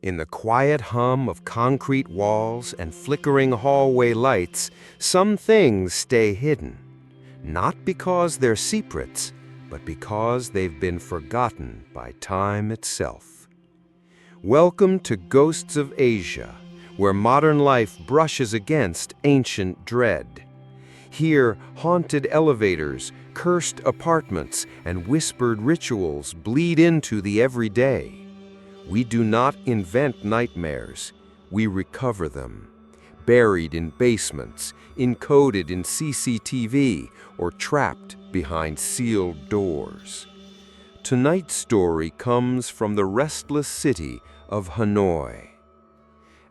In the quiet hum of concrete walls and flickering hallway lights, some things stay hidden. Not because they're secrets, but because they've been forgotten by time itself. Welcome to Ghosts of Asia, where modern life brushes against ancient dread. Here, haunted elevators, cursed apartments, and whispered rituals bleed into the everyday. We do not invent nightmares, we recover them. Buried in basements, encoded in CCTV, or trapped behind sealed doors. Tonight's story comes from the restless city of Hanoi.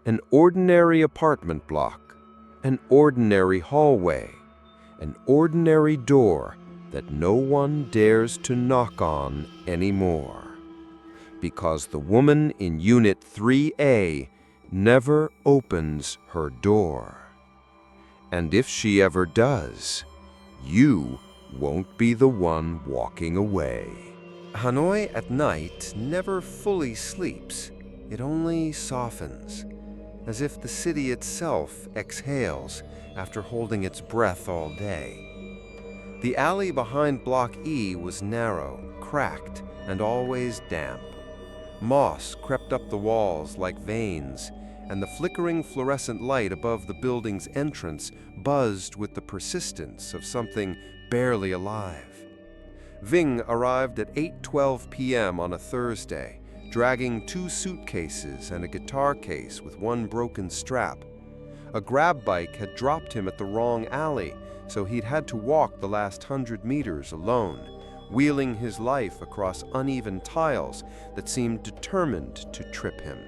An ordinary apartment block, an ordinary hallway, an ordinary door that no one dares to knock on anymore. Because the woman in Unit 3A never opens her door. And if she ever does, you won't be the one walking away. Hanoi at night never fully sleeps. It only softens, as if the city itself exhales after holding its breath all day. The alley behind Block E was narrow, cracked, and always damp. Moss crept up the walls like veins, and the flickering fluorescent light above the building's entrance buzzed with the persistence of something barely alive. Ving arrived at 8:12 p.m. on a Thursday, dragging 2 suitcases and a guitar case with one broken strap. A grab bike had dropped him at the wrong alley, so he'd had to walk the last 100 meters alone, wheeling his life across uneven tiles that seemed determined to trip him.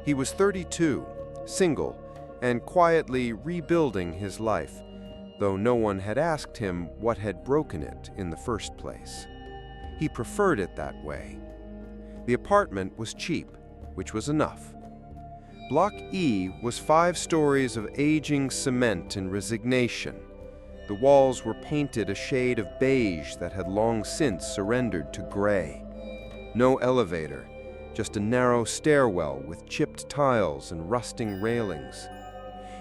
He was 32, single, and quietly rebuilding his life, though no one had asked him what had broken it in the first place. He preferred it that way. The apartment was cheap, which was enough. Block E was 5 stories of aging cement and resignation. The walls were painted a shade of beige that had long since surrendered to gray. No elevator, just a narrow stairwell with chipped tiles and rusting railings.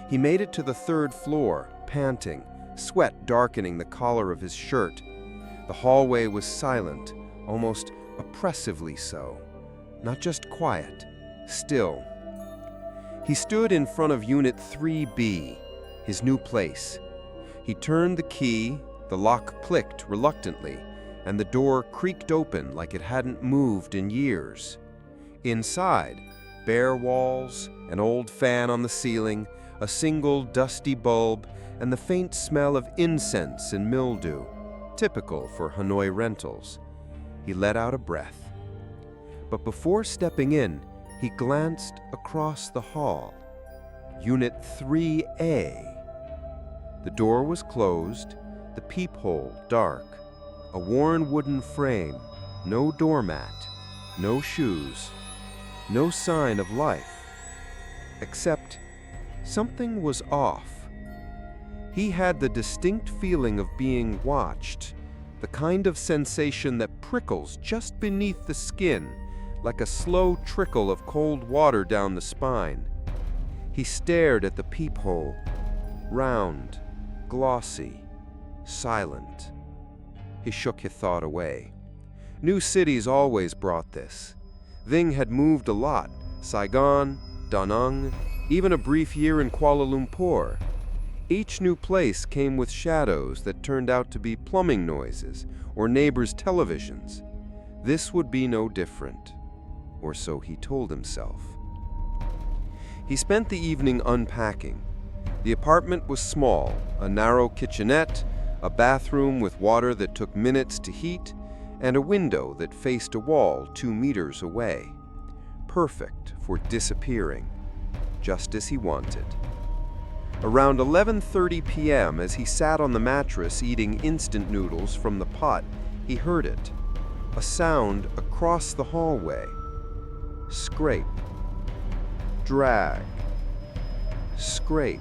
He made it to the 3rd floor, panting, sweat darkening the collar of his shirt. The hallway was silent, almost oppressively so. Not just quiet, still. He stood in front of Unit 3B, his new place. He turned the key, the lock clicked reluctantly, and the door creaked open like it hadn't moved in years. Inside, bare walls, an old fan on the ceiling, a single dusty bulb, and the faint smell of incense and mildew, typical for Hanoi rentals. He let out a breath. But before stepping in, he glanced across the hall. Unit 3A. The door was closed, the peephole dark, a worn wooden frame, no doormat, no shoes, no sign of life. Except something was off. He had the distinct feeling of being watched, the kind of sensation that prickles just beneath the skin, like a slow trickle of cold water down the spine. He stared at the peephole, round, glossy, silent. He shook his thought away. New cities always brought this. Ving had moved a lot, Saigon, Da Nang, even a brief year in Kuala Lumpur. Each new place came with shadows that turned out to be plumbing noises or neighbors' televisions. This would be no different, or so he told himself. He spent the evening unpacking. The apartment was small, a narrow kitchenette, a bathroom with water that took minutes to heat, and a window that faced a wall 2 meters away. Perfect for disappearing, just as he wanted. Around 11:30 p.m., as he sat on the mattress eating instant noodles from the pot, he heard it. A sound across the hallway. Scrape. Drag. Scrape.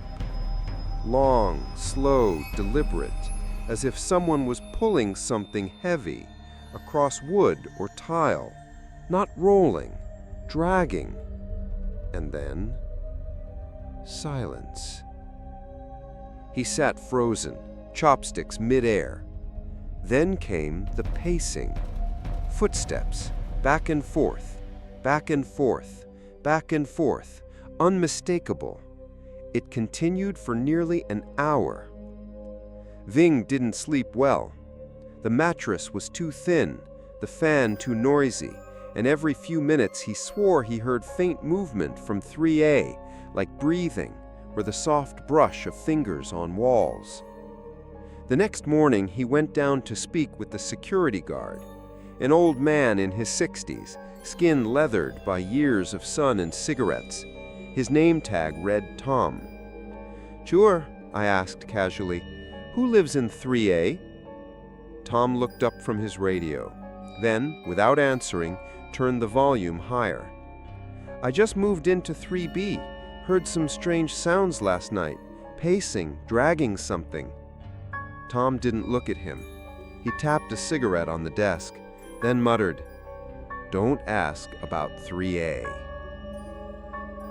Long, slow, deliberate, as if someone was pulling something heavy across wood or tile, not rolling, dragging, And then, silence. He sat frozen, chopsticks mid-air. Then came the pacing. Footsteps, back and forth, back and forth, back and forth, unmistakable. It continued for nearly an hour. Ving didn't sleep well. The mattress was too thin, the fan too noisy, and every few minutes he swore he heard faint movement from 3A, like breathing or the soft brush of fingers on walls. The next morning he went down to speak with the security guard, an old man in his 60s, skin leathered by years of sun and cigarettes. His name tag read Tom. "Sure," I asked casually. "Who lives in 3A?" Tom looked up from his radio, then, without answering, turned the volume higher. "I just moved into 3B, heard some strange sounds last night, pacing, dragging something." Tom didn't look at him. He tapped a cigarette on the desk, then muttered, "Don't ask about 3A."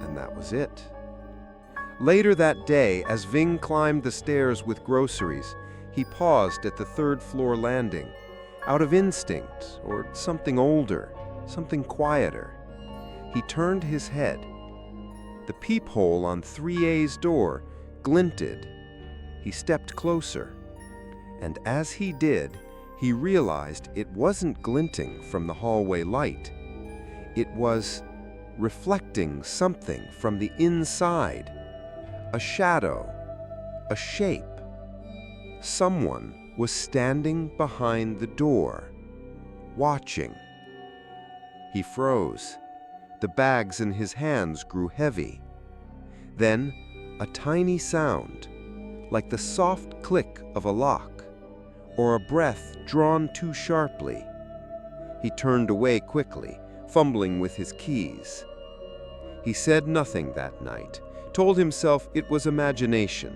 And that was it. Later that day, as Ving climbed the stairs with groceries, he paused at the third-floor landing, out of instinct or something older, something quieter. He turned his head. The peephole on 3A's door glinted. He stepped closer, and as he did, he realized it wasn't glinting from the hallway light. It was reflecting something from the inside. A shadow, a shape. Someone was standing behind the door, watching. He froze. The bags in his hands grew heavy. Then, a tiny sound, like the soft click of a lock, or a breath drawn too sharply. He turned away quickly, fumbling with his keys. He said nothing that night, told himself it was imagination.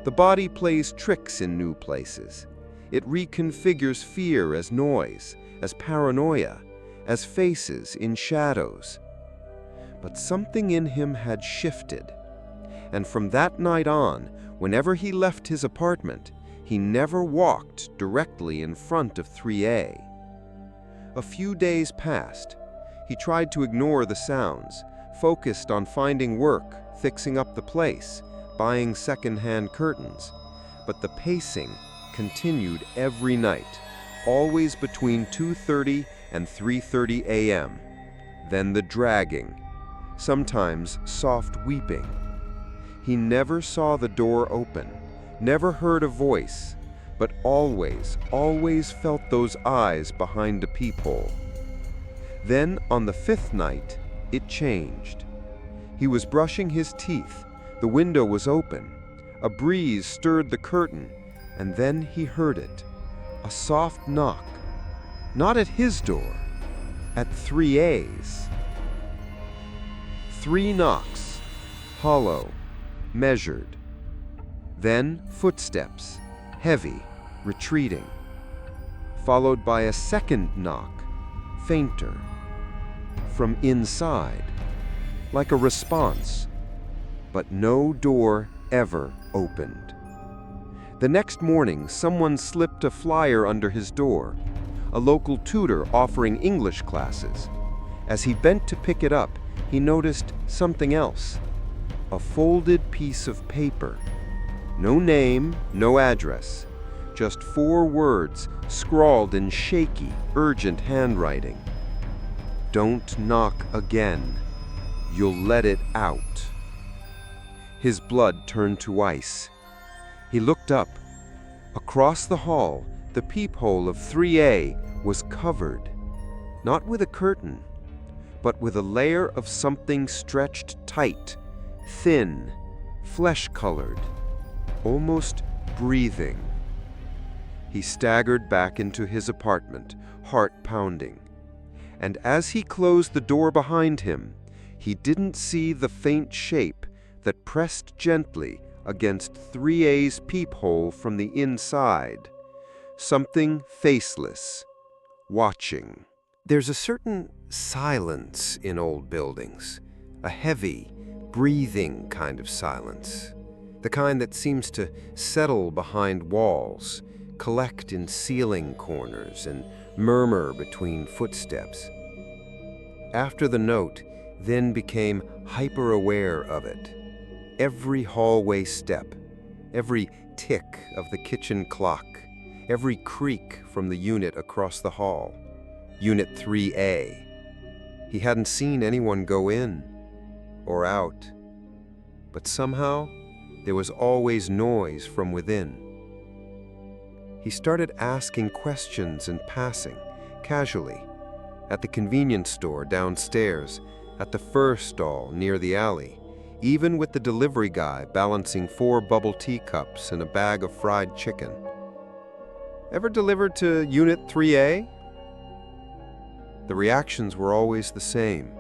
The body plays tricks in new places. It reconfigures fear as noise, as paranoia, as faces in shadows. But something in him had shifted, and from that night on, whenever he left his apartment, he never walked directly in front of 3A. A few days passed. He tried to ignore the sounds, focused on finding work, fixing up the place, buying second-hand curtains. But the pacing continued every night, always between 2:30 and 3:30 a.m. Then the dragging, sometimes soft weeping. He never saw the door open, never heard a voice, but always felt those eyes behind a peephole. Then, on the 5th night, it changed. He was brushing his teeth, the window was open, a breeze stirred the curtain, and then he heard it, a soft knock, not at his door, at 3A's. 3 knocks, hollow, measured. Then footsteps, heavy, retreating, followed by a second knock, fainter, from inside, like a response, but no door ever opened. The next morning, someone slipped a flyer under his door, a local tutor offering English classes. As he bent to pick it up, he noticed something else, a folded piece of paper. No name, no address, just 4 words scrawled in shaky, urgent handwriting. "Don't knock again. You'll let it out." His blood turned to ice. He looked up. Across the hall, the peephole of 3A was covered, not with a curtain, but with a layer of something stretched tight, thin, flesh-colored, almost breathing. He staggered back into his apartment, heart pounding. And as he closed the door behind him, he didn't see the faint shape that pressed gently against 3A's peephole from the inside. Something faceless, watching. There's a certain silence in old buildings, A heavy, breathing kind of silence. The kind that seems to settle behind walls, collect in ceiling corners, and murmur between footsteps. After the note, then became hyper-aware of it. Every hallway step, every tick of the kitchen clock, every creak from the unit across the hall. Unit 3A. He hadn't seen anyone go in or out, but somehow there was always noise from within. He started asking questions in passing, casually, at the convenience store downstairs, at the fur stall near the alley, even with the delivery guy balancing 4 bubble tea cups and a bag of fried chicken. Ever delivered to Unit 3A? The reactions were always the same.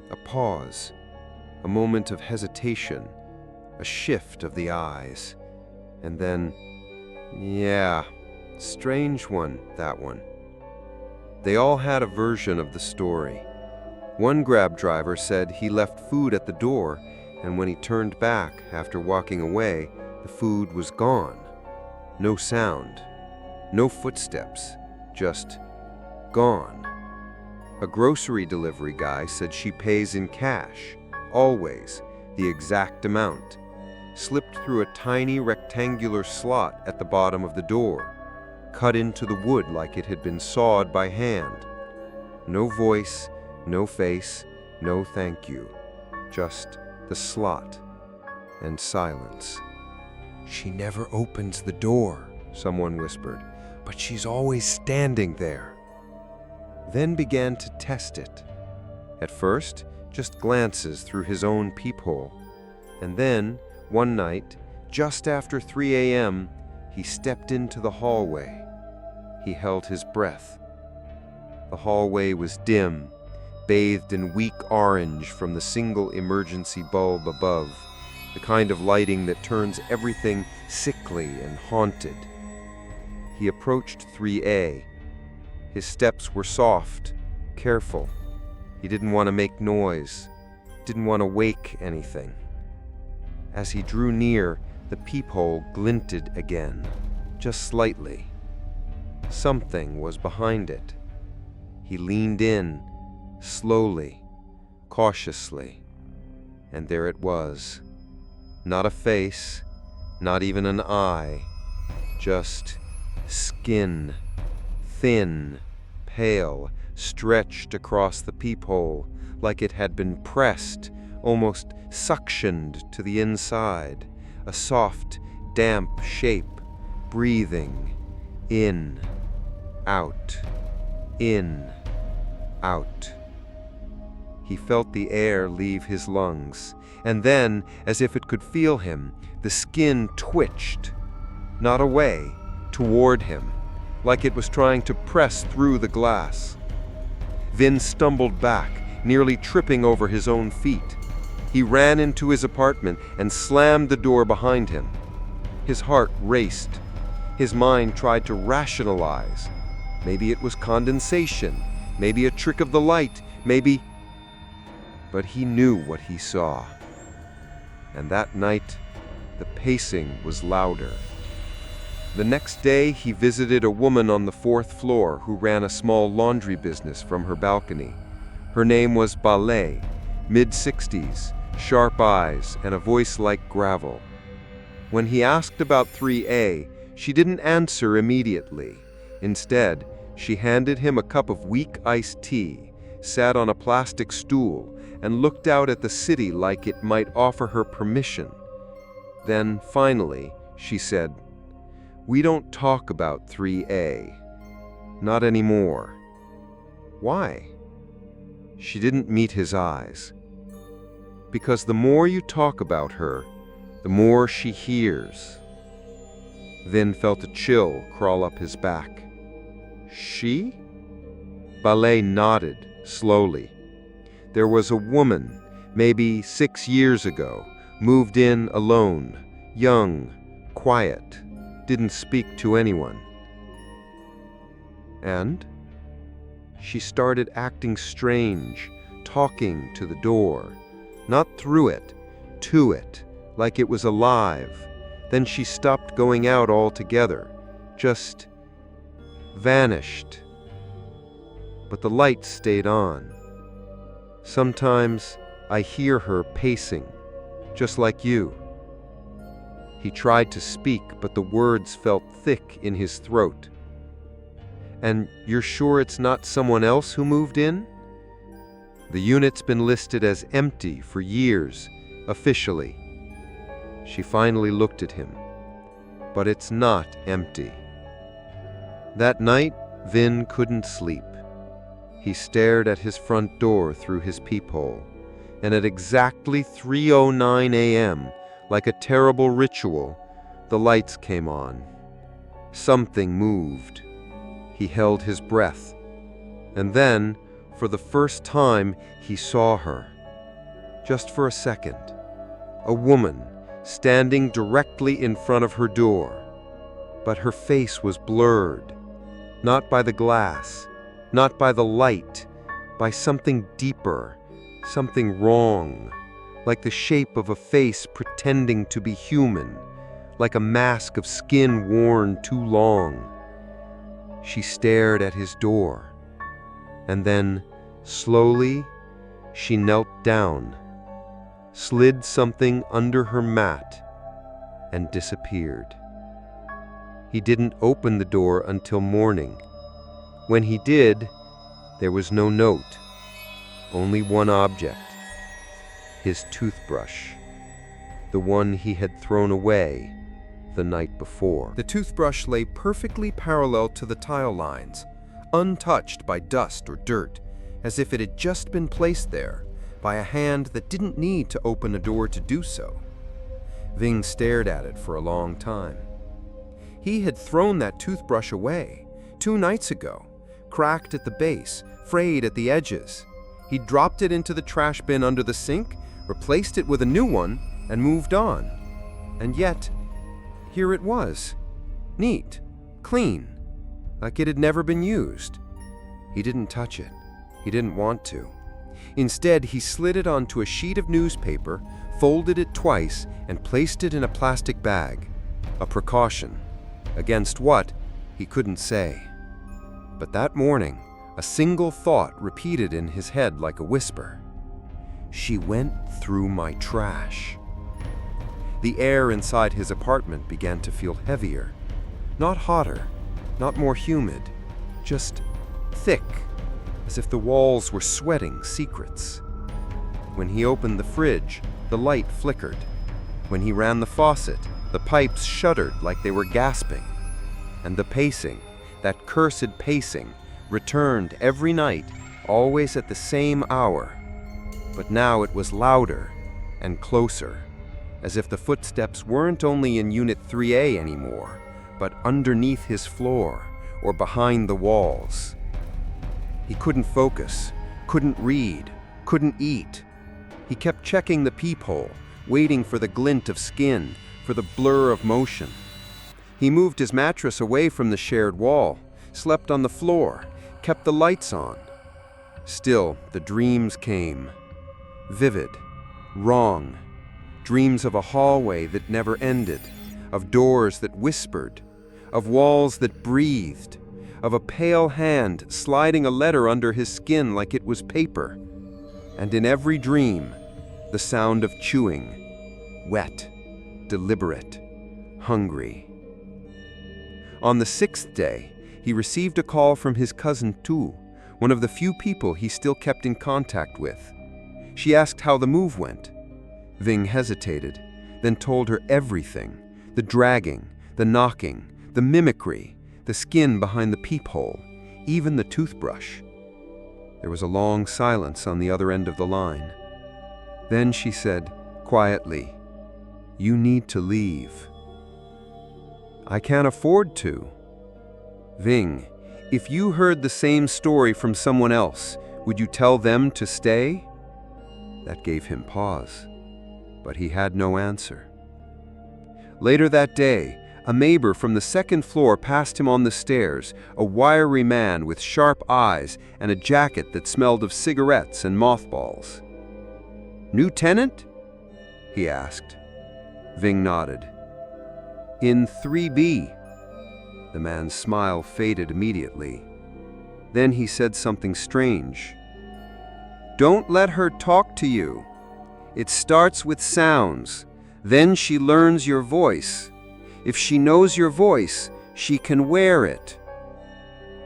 A pause, a moment of hesitation, a shift of the eyes, and then, yeah, strange one, that one. They all had a version of the story. One Grab driver said he left food at the door, and when he turned back after walking away, the food was gone. No sound, no footsteps, just gone. A grocery delivery guy said she pays in cash, always, the exact amount, slipped through a tiny rectangular slot at the bottom of the door, cut into the wood like it had been sawed by hand. No voice, no face, no thank you, just the slot and silence. "She never opens the door," someone whispered, "but she's always standing there." Then began to test it. At first, just glances through his own peephole. And then, one night, just after 3 a.m., he stepped into the hallway. He held his breath. The hallway was dim, bathed in weak orange from the single emergency bulb above, the kind of lighting that turns everything sickly and haunted. He approached 3A. His steps were soft, careful. He didn't want to make noise, didn't want to wake anything. As he drew near, the peephole glinted again, just slightly. Something was behind it. He leaned in, slowly, cautiously, and there it was. Not a face, not even an eye, just skin, thin, pale, stretched across the peephole like it had been pressed, almost suctioned to the inside, a soft, damp shape, breathing, in, out, in, out. He felt the air leave his lungs, and then, as if it could feel him, the skin twitched, not away, toward him, like it was trying to press through the glass. Vin stumbled back, nearly tripping over his own feet. He ran into his apartment and slammed the door behind him. His heart raced. His mind tried to rationalize. Maybe it was condensation, maybe a trick of the light, maybe... But he knew what he saw. And that night, the pacing was louder. The next day, he visited a woman on the 4th floor who ran a small laundry business from her balcony. Her name was Ballet, mid-60s, sharp eyes, and a voice like gravel. When he asked about 3A, she didn't answer immediately. Instead, she handed him a cup of weak iced tea, sat on a plastic stool, and looked out at the city like it might offer her permission. Then, finally, she said, "We don't talk about 3A. Not anymore." Why? She didn't meet his eyes. Because the more you talk about her, the more she hears. Vin felt a chill crawl up his back. She? Ballet nodded, slowly. There was a woman, maybe 6 years ago, moved in alone, young, quiet, didn't speak to anyone. And? She started acting strange, talking to the door, Not through it, to it, like it was alive. Then she stopped going out altogether, just vanished. But the light stayed on. Sometimes I hear her pacing, just like you. He tried to speak, but the words felt thick in his throat. And you're sure it's not someone else who moved in? The unit's been listed as empty for years, officially. She finally looked at him. But it's not empty. That night, Vin couldn't sleep. He stared at his front door through his peephole, and at exactly 3:09 a.m., like a terrible ritual, the lights came on. Something moved. He held his breath, and then, for the first time, he saw her. Just for a second. A woman, standing directly in front of her door. But her face was blurred, not by the glass, not by the light, by something deeper, something wrong, like the shape of a face pretending to be human, like a mask of skin worn too long. She stared at his door, and then, slowly, she knelt down, slid something under her mat, and disappeared. He didn't open the door until morning. When he did, there was no note, only one object, his toothbrush, the one he had thrown away the night before. The toothbrush lay perfectly parallel to the tile lines, untouched by dust or dirt, as if it had just been placed there by a hand that didn't need to open a door to do so. Ving stared at it for a long time. He had thrown that toothbrush away 2 nights ago, cracked at the base, frayed at the edges. He dropped it into the trash bin under the sink, replaced it with a new one, and moved on. And yet, here it was, neat, clean, like it had never been used. He didn't touch it. He didn't want to. Instead, he slid it onto a sheet of newspaper, folded it twice, and placed it in a plastic bag. A precaution. Against what, he couldn't say. But that morning, a single thought repeated in his head like a whisper. She went through my trash. The air inside his apartment began to feel heavier. Not hotter, not more humid, just thick, as if the walls were sweating secrets. When he opened the fridge, the light flickered. When he ran the faucet, the pipes shuddered like they were gasping. And the pacing, that cursed pacing, returned every night, always at the same hour. But now it was louder and closer, as if the footsteps weren't only in Unit 3A anymore, but underneath his floor or behind the walls. He couldn't focus, couldn't read, couldn't eat. He kept checking the peephole, waiting for the glint of skin, for the blur of motion. He moved his mattress away from the shared wall, slept on the floor, kept the lights on. Still, the dreams came. Vivid, wrong. Dreams of a hallway that never ended, of doors that whispered, of walls that breathed, of a pale hand sliding a letter under his skin like it was paper. And in every dream, the sound of chewing, wet, deliberate, hungry. On the 6th day, he received a call from his cousin Tu, one of the few people he still kept in contact with. She asked how the move went. Ving hesitated, then told her everything, the dragging, the knocking, the mimicry, the skin behind the peephole, even the toothbrush. There was a long silence on the other end of the line. Then she said, quietly, "You need to leave." "I can't afford to." "Ving, if you heard the same story from someone else, would you tell them to stay?" That gave him pause, but he had no answer. Later that day, a neighbor from the 2nd floor passed him on the stairs, a wiry man with sharp eyes and a jacket that smelled of cigarettes and mothballs. New tenant? He asked. Ving nodded. In 3B. The man's smile faded immediately. Then he said something strange. Don't let her talk to you. It starts with sounds. Then she learns your voice. If she knows your voice, she can wear it.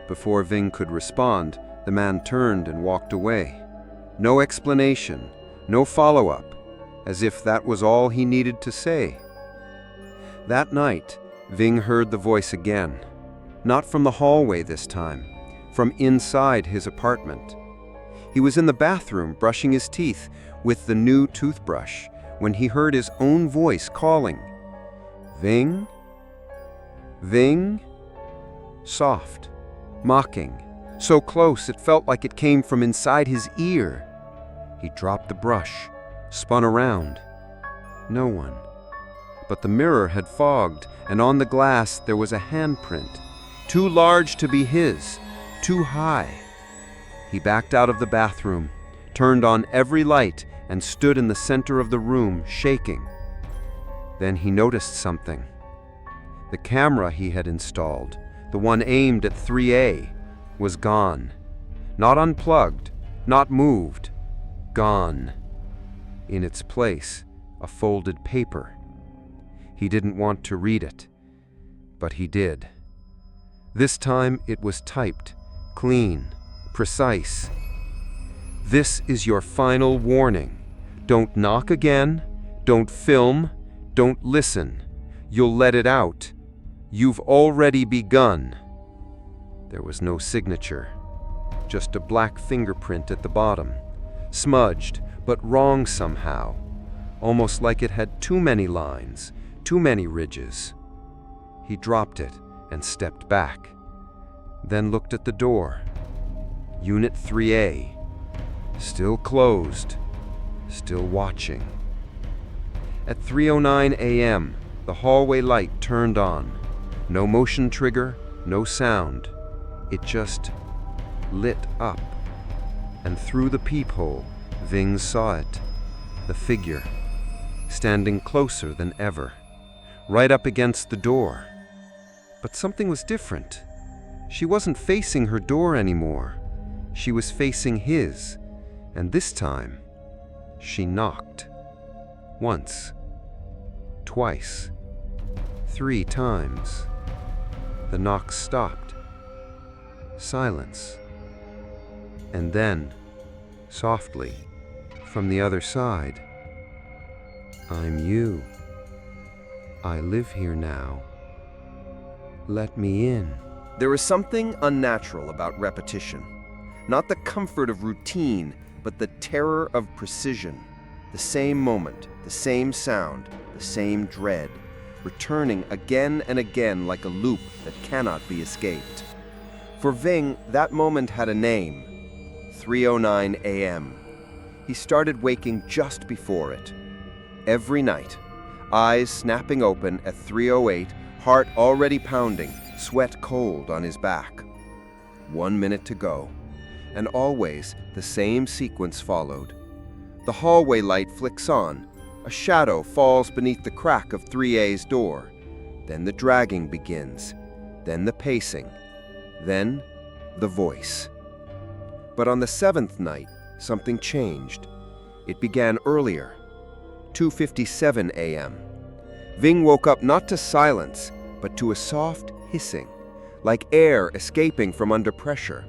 Before Ving could respond, the man turned and walked away. No explanation, no follow-up, as if that was all he needed to say. That night, Ving heard the voice again. Not from the hallway this time, from inside his apartment. He was in the bathroom brushing his teeth with the new toothbrush when he heard his own voice calling. Ving? Ving? Soft, mocking, so close it felt like it came from inside his ear. He dropped the brush, spun around. No one. But the mirror had fogged, and on the glass there was a handprint, too large to be his, too high. He backed out of the bathroom, turned on every light, and stood in the center of the room, shaking. Then he noticed something. The camera he had installed, the one aimed at 3A, was gone. Not unplugged, not moved. Gone. In its place, a folded paper. He didn't want to read it, but he did. This time it was typed, clean, precise. This is your final warning. Don't knock again, don't film, don't listen. You'll let it out. You've already begun. There was no signature, just a black fingerprint at the bottom, smudged but wrong somehow, almost like it had too many lines, too many ridges. He dropped it and stepped back, then looked at the door. Unit 3A, still closed, still watching. At 3:09 a.m., the hallway light turned on. No motion trigger, no sound. It just lit up. And through the peephole, Ving saw it. The figure, standing closer than ever, right up against the door. But something was different. She wasn't facing her door anymore. She was facing his, and this time, she knocked. Once, twice, 3 times. The knock stopped. Silence. And then, softly, from the other side, I'm you. I live here now. Let me in. There is something unnatural about repetition. Not the comfort of routine, but the terror of precision. The same moment, the same sound, the same dread, returning again and again like a loop that cannot be escaped. For Ving, that moment had a name. 3:09 a.m. He started waking just before it. Every night, eyes snapping open at 3:08, heart already pounding, sweat cold on his back. 1 minute to go, and always the same sequence followed. The hallway light flicks on, a shadow falls beneath the crack of 3A's door. Then the dragging begins, then the pacing, then the voice. But on the 7th night, something changed. It began earlier, 2:57 a.m. Ving woke up not to silence, but to a soft hissing, like air escaping from under pressure.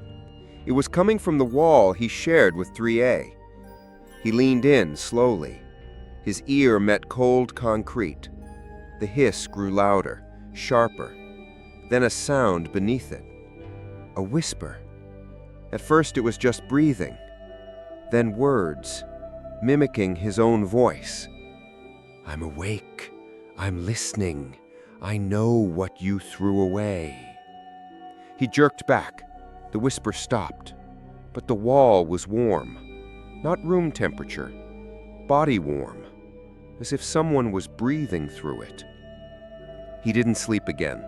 It was coming from the wall he shared with 3A. He leaned in slowly. His ear met cold concrete. The hiss grew louder, sharper. Then a sound beneath it. A whisper. At first it was just breathing. Then words, mimicking his own voice. I'm awake. I'm listening. I know what you threw away. He jerked back. The whisper stopped. But the wall was warm. Not room temperature. Body warm. As if someone was breathing through it. He didn't sleep again.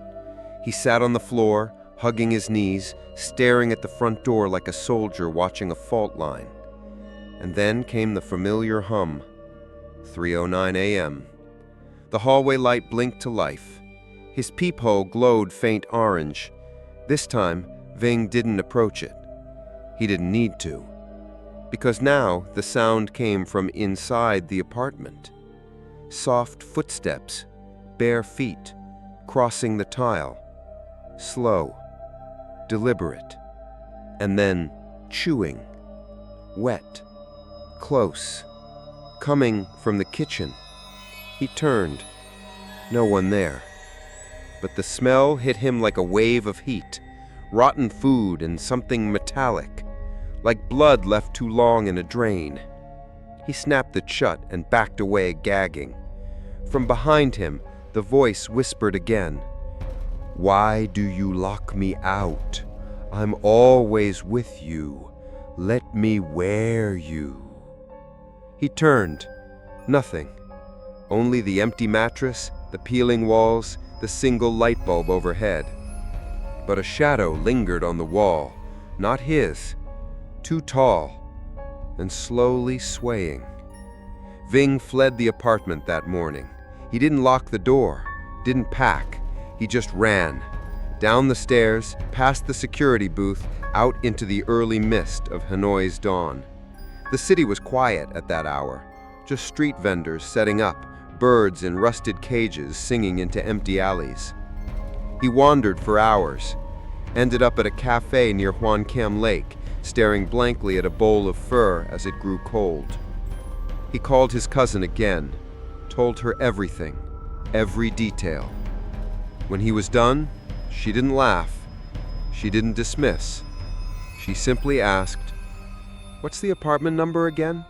He sat on the floor, hugging his knees, staring at the front door like a soldier watching a fault line. And then came the familiar hum. 3:09 a.m. The hallway light blinked to life. His peephole glowed faint orange. This time, Ving didn't approach it. He didn't need to. Because now the sound came from inside the apartment. Soft footsteps, bare feet, crossing the tile. Slow, deliberate. And then chewing. Wet. Close. Coming from the kitchen. He turned. No one there. But the smell hit him like a wave of heat. Rotten food and something metallic. Like blood left too long in a drain. He snapped it shut and backed away, gagging. From behind him, the voice whispered again. "Why do you lock me out? I'm always with you. Let me wear you." He turned. Nothing. Only the empty mattress, the peeling walls, the single light bulb overhead. But a shadow lingered on the wall, not his, too tall, and slowly swaying. Ving fled the apartment that morning. He didn't lock the door, didn't pack. He just ran. Down the stairs, past the security booth, out into the early mist of Hanoi's dawn. The city was quiet at that hour. Just street vendors setting up, birds in rusted cages singing into empty alleys. He wandered for hours, ended up at a cafe near Huan Kem Lake, staring blankly at a bowl of pho as it grew cold. He called his cousin again, told her everything, every detail. When he was done, she didn't laugh. She didn't dismiss. She simply asked, "What's the apartment number again?"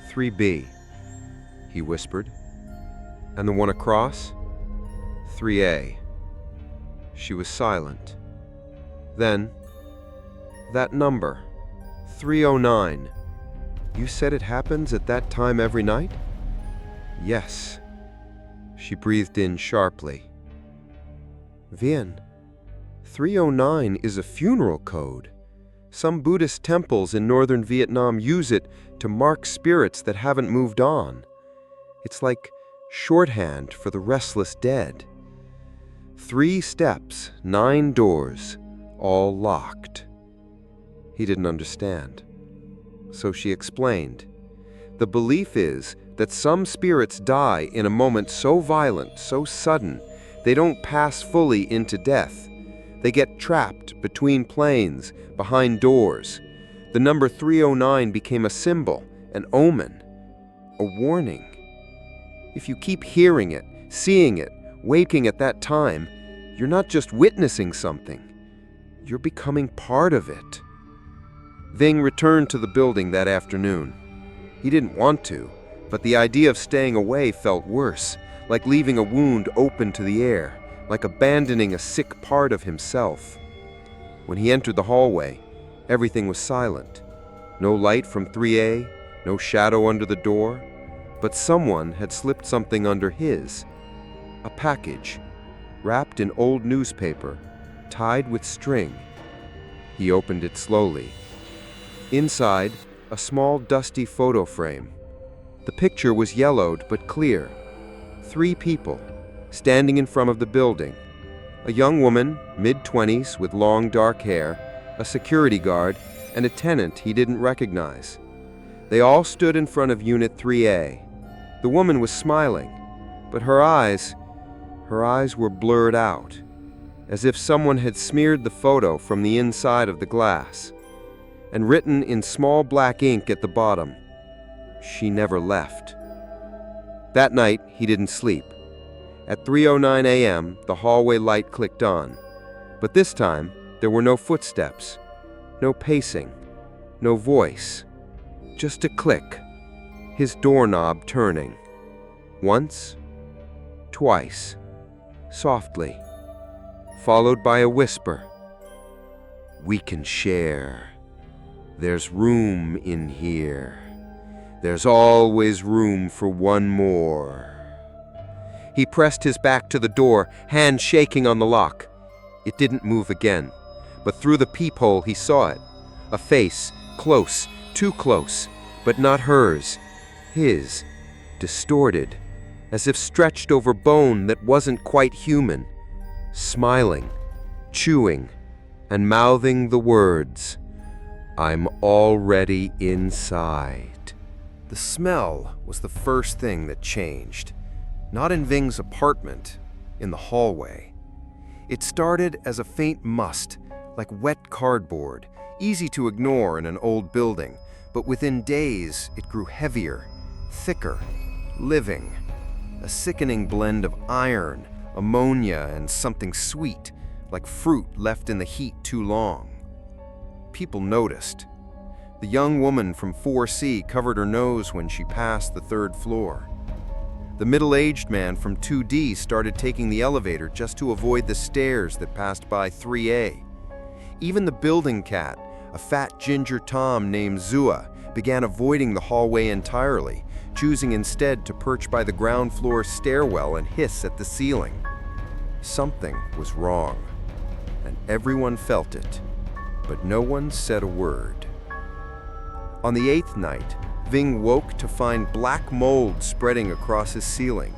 3B, he whispered. "And the one across?" 3A. She was silent. Then, "That number, 309. You said it happens at that time every night?" "Yes." She breathed in sharply. "Vien, 309 is a funeral code. Some Buddhist temples in northern Vietnam use it to mark spirits that haven't moved on. It's like shorthand for the restless dead. 3 steps, 9 doors, all locked." He didn't understand. So she explained. The belief is that some spirits die in a moment so violent, so sudden, they don't pass fully into death. They get trapped between planes, behind doors. The number 309 became a symbol, an omen, a warning. If you keep hearing it, seeing it, waking at that time, you're not just witnessing something, you're becoming part of it. Ving returned to the building that afternoon. He didn't want to, but the idea of staying away felt worse, like leaving a wound open to the air, like abandoning a sick part of himself. When he entered the hallway, everything was silent. No light from 3A, no shadow under the door, but someone had slipped something under his. A package, wrapped in old newspaper, tied with string. He opened it slowly. Inside, a small dusty photo frame. The picture was yellowed but clear. 3 people, standing in front of the building. A young woman, mid-20s, with long dark hair, a security guard, and a tenant he didn't recognize. They all stood in front of Unit 3A. The woman was smiling, but her eyes were blurred out, as if someone had smeared the photo from the inside of the glass. And written in small black ink at the bottom, "She never left." That night, he didn't sleep. At 3:09 a.m., the hallway light clicked on. But this time, there were no footsteps, no pacing, no voice. Just a click, his doorknob turning. Once, twice, softly, followed by a whisper. "We can share. There's room in here. There's always room for one more." He pressed his back to the door, hand shaking on the lock. It didn't move again, but through the peephole he saw it. A face, close, Too close, but not hers. His, distorted, as if stretched over bone that wasn't quite human, smiling, chewing, and mouthing the words, "I'm already inside." The smell was the first thing that changed. Not in Ving's apartment, in the hallway. It started as a faint must, like wet cardboard, easy to ignore in an old building, but within days it grew heavier, thicker, living. A sickening blend of iron, ammonia, and something sweet, like fruit left in the heat too long. People noticed. The young woman from 4C covered her nose when she passed the 3rd floor. The middle-aged man from 2D started taking the elevator just to avoid the stairs that passed by 3A. Even the building cat, a fat ginger Tom named Zua, began avoiding the hallway entirely, choosing instead to perch by the ground floor stairwell and hiss at the ceiling. Something was wrong, and everyone felt it, but no one said a word. On the 8th night, Ving woke to find black mold spreading across his ceiling.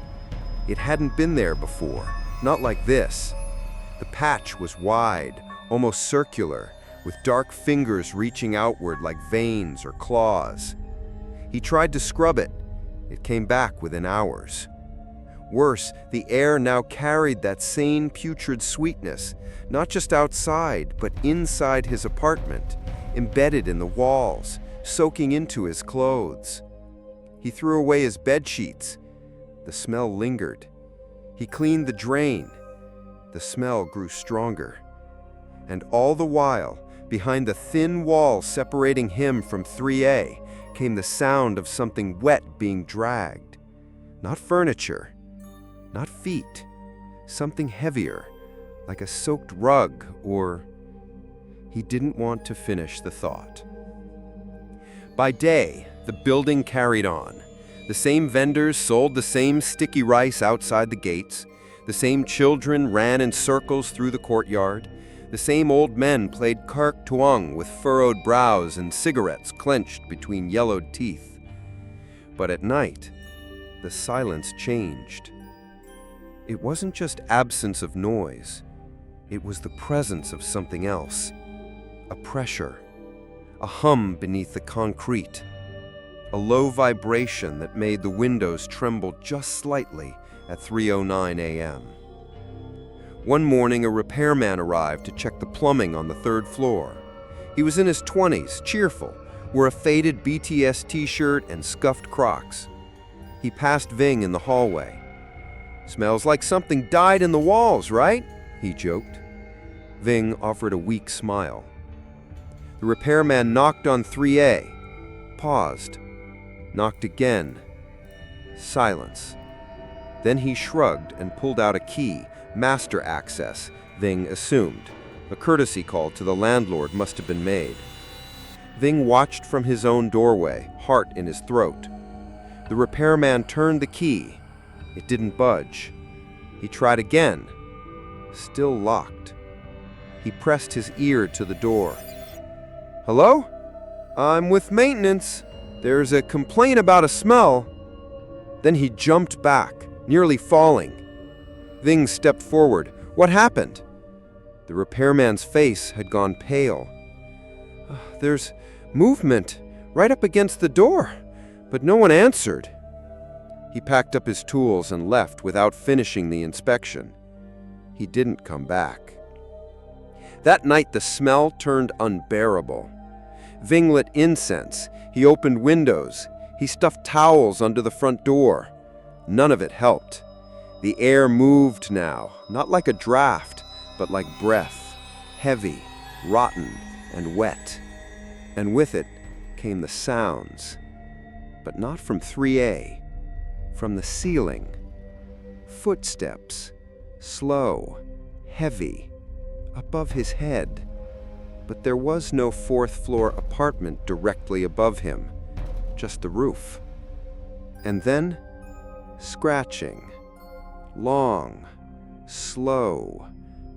It hadn't been there before, not like this. The patch was wide, almost circular, with dark fingers reaching outward like veins or claws. He tried to scrub it. It came back within hours. Worse, the air now carried that same putrid sweetness, not just outside, but inside his apartment, embedded in the walls, soaking into his clothes. He threw away his bed sheets. The smell lingered. He cleaned the drain. The smell grew stronger. And all the while, behind the thin wall separating him from 3A, came the sound of something wet being dragged. Not furniture, not feet, something heavier, like a soaked rug or... He didn't want to finish the thought. By day, the building carried on. The same vendors sold the same sticky rice outside the gates. The same children ran in circles through the courtyard. The same old men played kark tuong with furrowed brows and cigarettes clenched between yellowed teeth. But at night, the silence changed. It wasn't just absence of noise. It was the presence of something else. A pressure. A hum beneath the concrete. A low vibration that made the windows tremble just slightly at 3:09 a.m. One morning, a repairman arrived to check the plumbing on the 3rd floor. He was in his 20s, cheerful, wore a faded BTS t-shirt and scuffed Crocs. He passed Ving in the hallway. "Smells like something died in the walls, right?" he joked. Ving offered a weak smile. The repairman knocked on 3A, paused, knocked again. Silence. Then he shrugged and pulled out a key, master access, Ving assumed. A courtesy call to the landlord must have been made. Ving watched from his own doorway, heart in his throat. The repairman turned the key. It didn't budge. He tried again. Still locked. He pressed his ear to the door. "Hello? I'm with maintenance. There's a complaint about a smell." Then he jumped back, nearly falling. Ving stepped forward. "What happened?" The repairman's face had gone pale. "There's movement right up against the door, but no one answered." He packed up his tools and left without finishing the inspection. He didn't come back. That night, the smell turned unbearable. Ving lit incense. He opened windows. He stuffed towels under the front door. None of it helped. The air moved now, not like a draft, but like breath, heavy, rotten, and wet. And with it came the sounds, but not from 3A, from the ceiling. Footsteps, slow, heavy, above his head. But there was no 4th-floor apartment directly above him, just the roof. And then, scratching. Long, slow,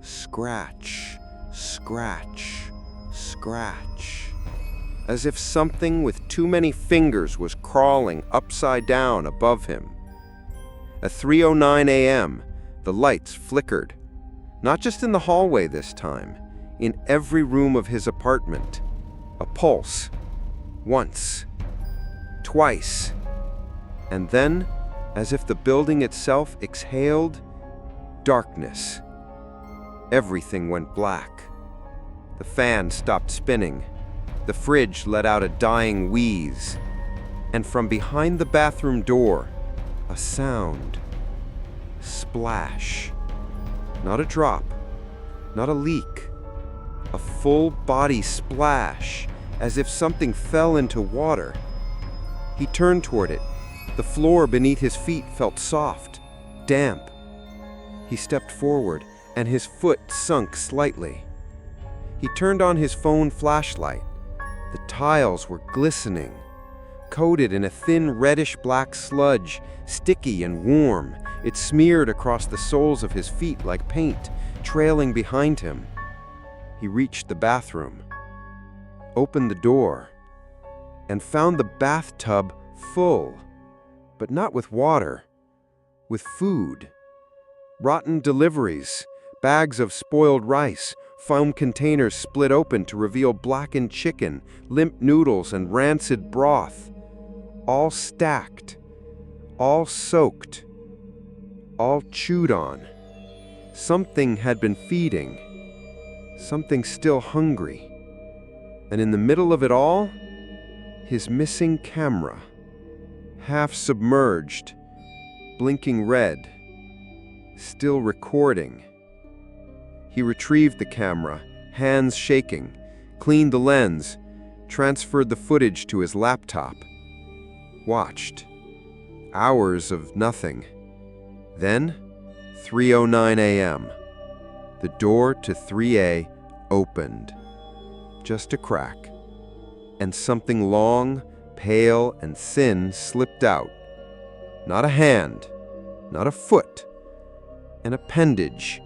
scratch, scratch, scratch. as if something with too many fingers was crawling upside down above him. At 3:09 a.m., the lights flickered, not just in the hallway this time, in every room of his apartment. A pulse. Once. Twice. And then, as if the building itself exhaled, darkness. Everything went black. The fan stopped spinning. The fridge let out a dying wheeze. And from behind the bathroom door, a sound. Splash. Not a drop. Not a leak. A full body splash, as if something fell into water. He turned toward it. The floor beneath his feet felt soft, damp. He stepped forward, and his foot sunk slightly. He turned on his phone flashlight. The tiles were glistening, coated in a thin reddish-black sludge, sticky and warm. It smeared across the soles of his feet like paint, trailing behind him. He reached the bathroom, opened the door, and found the bathtub full, but not with water, with food. Rotten deliveries, bags of spoiled rice, foam containers split open to reveal blackened chicken, limp noodles, and rancid broth. All stacked, all soaked, all chewed on. Something had been feeding, something still hungry. And in the middle of it all, his missing camera, half submerged, blinking red, still recording. He retrieved the camera, hands shaking, cleaned the lens, transferred the footage to his laptop. Watched. Hours of nothing. Then, 3:09 a.m. The door to 3A opened. Just a crack. And something long, pale, and thin slipped out. Not a hand, not a foot. An appendage,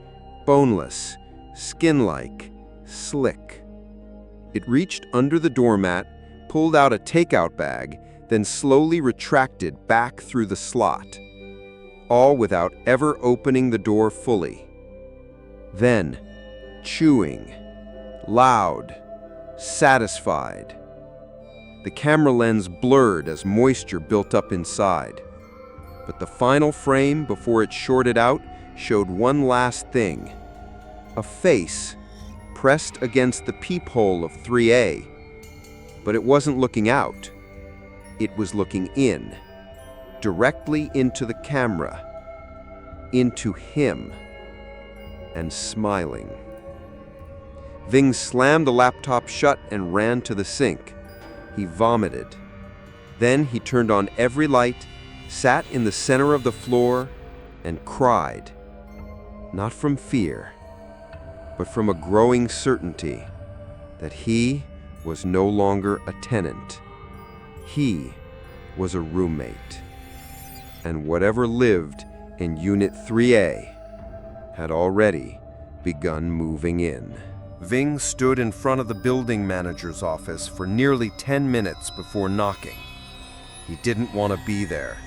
boneless, skin-like, slick. It reached under the doormat, pulled out a takeout bag, then slowly retracted back through the slot, all without ever opening the door fully. Then, chewing, loud, satisfied. The camera lens blurred as moisture built up inside. But the final frame before it shorted out showed one last thing. A face pressed against the peephole of 3A. But it wasn't looking out. It was looking in, directly into the camera, into him, and smiling. Ving slammed the laptop shut and ran to the sink. He vomited. Then he turned on every light, sat in the center of the floor, and cried. Not from fear, but from a growing certainty that he was no longer a tenant. He was a roommate. And whatever lived in Unit 3A had already begun moving in. Ving stood in front of the building manager's office for nearly 10 minutes before knocking. He didn't want to be there.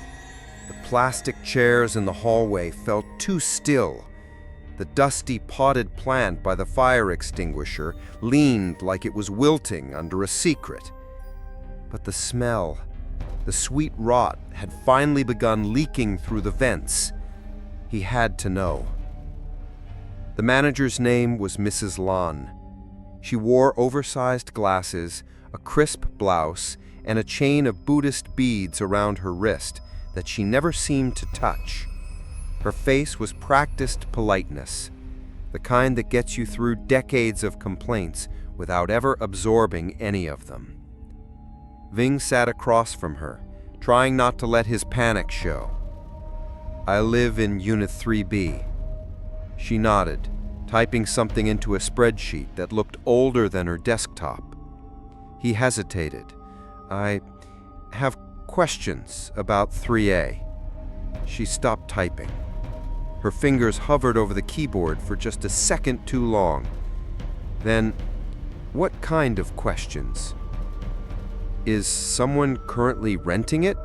The plastic chairs in the hallway felt too still. The dusty potted plant by the fire extinguisher leaned like it was wilting under a secret. But the smell, the sweet rot, had finally begun leaking through the vents. He had to know. The manager's name was Mrs. Lan. She wore oversized glasses, a crisp blouse, and a chain of Buddhist beads around her wrist that she never seemed to touch. Her face was practiced politeness, the kind that gets you through decades of complaints without ever absorbing any of them. Ving sat across from her, trying not to let his panic show. "I live in Unit 3B. She nodded, typing something into a spreadsheet that looked older than her desktop. He hesitated. "I have questions about 3A. She stopped typing. Her fingers hovered over the keyboard for just a second too long. Then, "What kind of questions?" Is someone currently renting it?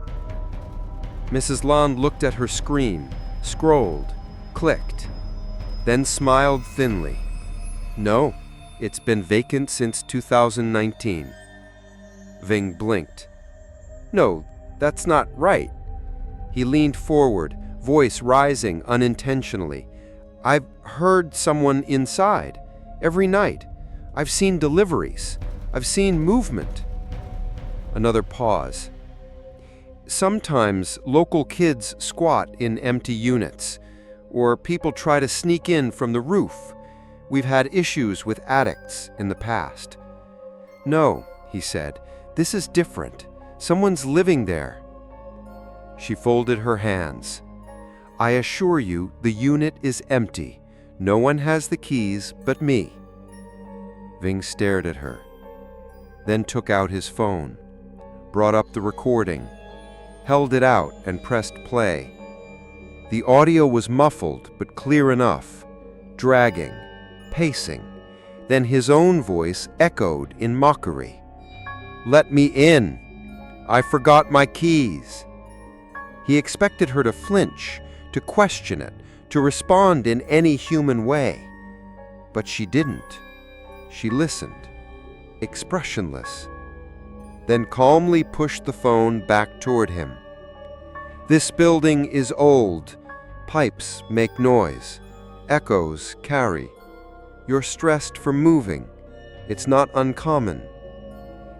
Mrs. Lon looked at her screen, scrolled, clicked, then smiled thinly. No, it's been vacant since 2019. Ving blinked. No, that's not right. He leaned forward, voice rising unintentionally. I've heard someone inside. Every night. I've seen deliveries. I've seen movement. Another pause. Sometimes local kids squat in empty units, or people try to sneak in from the roof. We've had issues with addicts in the past. No, he said, this is different. Someone's living there. She folded her hands. I assure you, the unit is empty. No one has the keys but me. Ving stared at her, then took out his phone, brought up the recording, held it out and pressed play. The audio was muffled but clear enough, dragging, pacing. Then his own voice echoed in mockery. Let me in. I forgot my keys. He expected her to flinch, to question it, to respond in any human way. But she didn't. She listened, expressionless, then calmly pushed the phone back toward him. This building is old. Pipes make noise. Echoes carry. You're stressed from moving. It's not uncommon.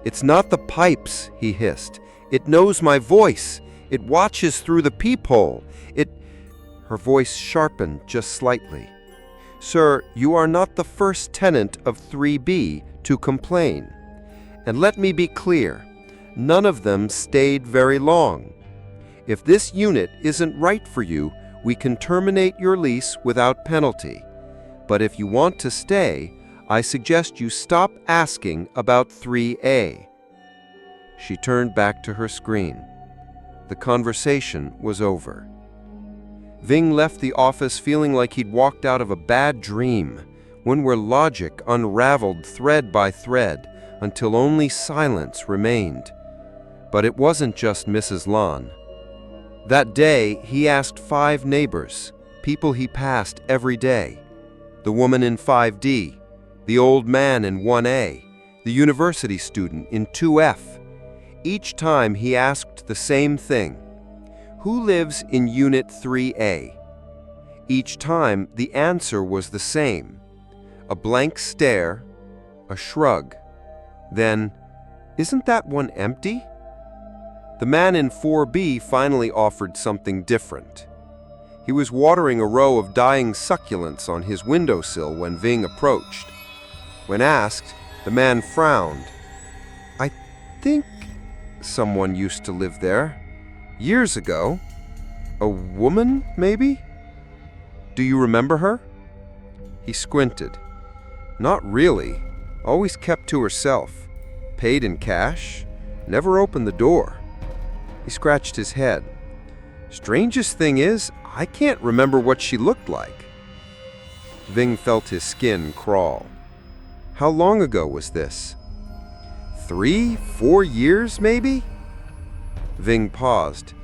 It's not the pipes, he hissed. It knows my voice. It watches through the peephole. Her voice sharpened just slightly. Sir, you are not the first tenant of 3B to complain. And let me be clear, none of them stayed very long. If this unit isn't right for you, we can terminate your lease without penalty. But if you want to stay, I suggest you stop asking about 3A. She turned back to her screen. The conversation was over. Ving left the office feeling like he'd walked out of a bad dream, one where logic unraveled thread by thread until only silence remained. But it wasn't just Mrs. Lon. That day, he asked 5 neighbors, people he passed every day. The woman in 5D, the old man in 1A, the university student in 2F. Each time he asked the same thing. Who lives in Unit 3A? Each time the answer was the same. A blank stare, a shrug. Then, isn't that one empty? The man in 4B finally offered something different. He was watering a row of dying succulents on his windowsill when Ving approached. When asked, the man frowned. I think someone used to live there. Years ago. A woman, maybe? Do you remember her? He squinted. Not really. Always kept to herself. Paid in cash. Never opened the door. He scratched his head. Strangest thing is, I can't remember what she looked like. Ving felt his skin crawl. How long ago was this? 3, 4 years, maybe? Ving paused.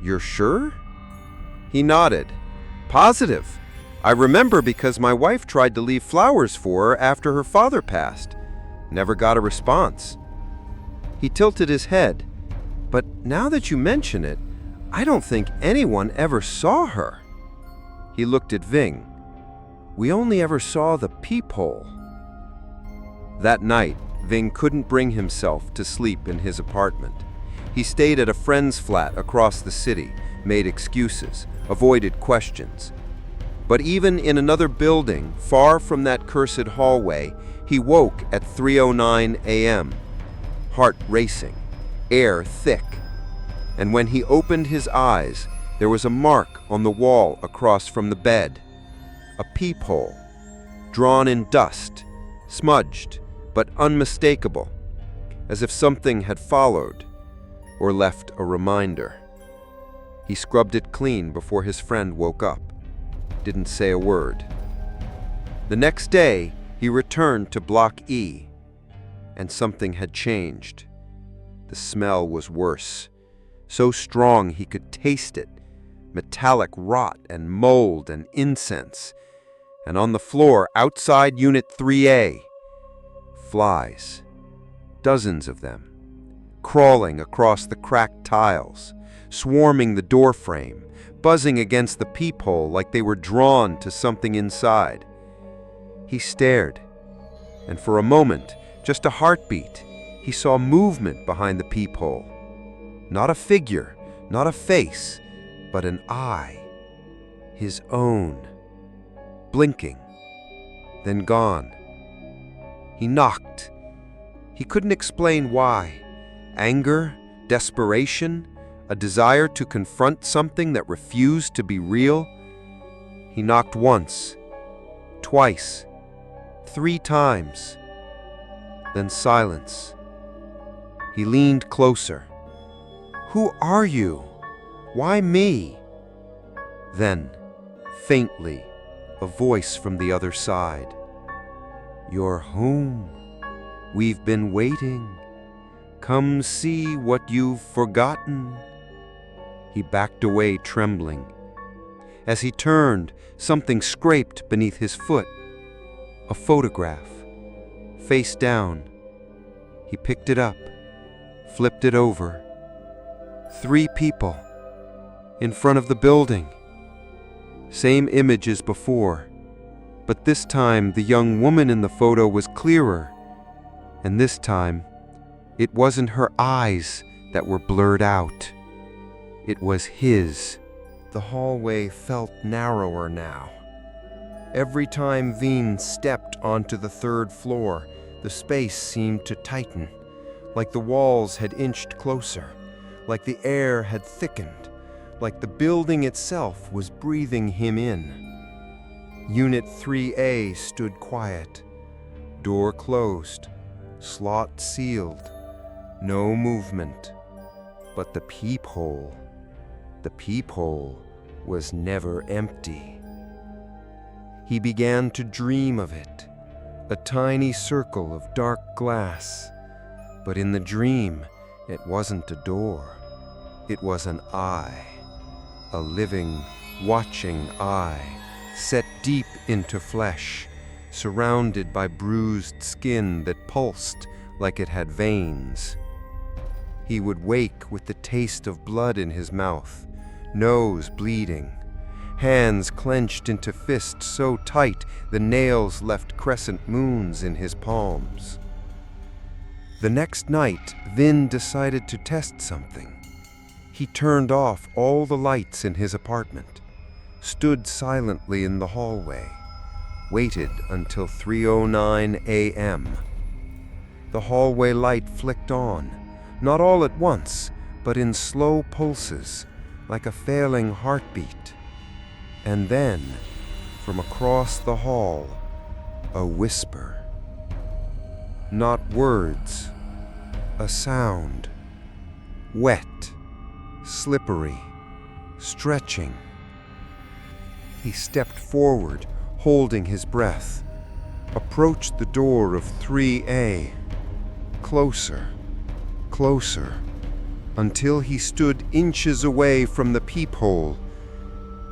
You're sure? He nodded. Positive. I remember because my wife tried to leave flowers for her after her father passed. Never got a response. He tilted his head. But now that you mention it, I don't think anyone ever saw her. He looked at Ving. We only ever saw the peephole. That night, Ving couldn't bring himself to sleep in his apartment. He stayed at a friend's flat across the city, made excuses, avoided questions. But even in another building, far from that cursed hallway, he woke at 3:09 a.m., heart racing, air thick. And when he opened his eyes, there was a mark on the wall across from the bed. A peephole, drawn in dust, smudged, but unmistakable, as if something had followed or left a reminder. He scrubbed it clean before his friend woke up, didn't say a word. The next day, he returned to Block E, and something had changed. The smell was worse. So strong he could taste it. Metallic rot and mold and incense. And on the floor outside Unit 3A, flies. Dozens of them. Crawling across the cracked tiles, swarming the doorframe, buzzing against the peephole like they were drawn to something inside. He stared, and for a moment, just a heartbeat, he saw movement behind the peephole. Not a figure, not a face, but an eye. His own. Blinking, then gone. He knocked. He couldn't explain why. Anger, desperation, a desire to confront something that refused to be real. He knocked once, twice, 3 times. Then silence. He leaned closer. "Who are you? Why me?" Then, faintly, a voice from the other side. "You're home. We've been waiting. Come see what you've forgotten." He backed away, trembling. As he turned, something scraped beneath his foot. A photograph, face down. He picked it up, flipped it over. 3 people, in front of the building. Same image as before, but this time the young woman in the photo was clearer. And this time, it wasn't her eyes that were blurred out. It was his. The hallway felt narrower now. Every time Veen stepped onto the 3rd floor, the space seemed to tighten, like the walls had inched closer, like the air had thickened, like the building itself was breathing him in. Unit 3A stood quiet, door closed, slot sealed, no movement. But the peephole was never empty. He began to dream of it, a tiny circle of dark glass. But in the dream, it wasn't a door. It was an eye, a living, watching eye, set deep into flesh, surrounded by bruised skin that pulsed like it had veins. He would wake with the taste of blood in his mouth, nose bleeding, hands clenched into fists so tight the nails left crescent moons in his palms. The next night, Vin decided to test something. He turned off all the lights in his apartment, stood silently in the hallway, waited until 3:09 a.m. The hallway light flicked on, not all at once, but in slow pulses, like a failing heartbeat. And then, from across the hall, a whisper. Not words, a sound. Wet, slippery, stretching. He stepped forward, holding his breath, approached the door of 3A. Closer, closer, until he stood inches away from the peephole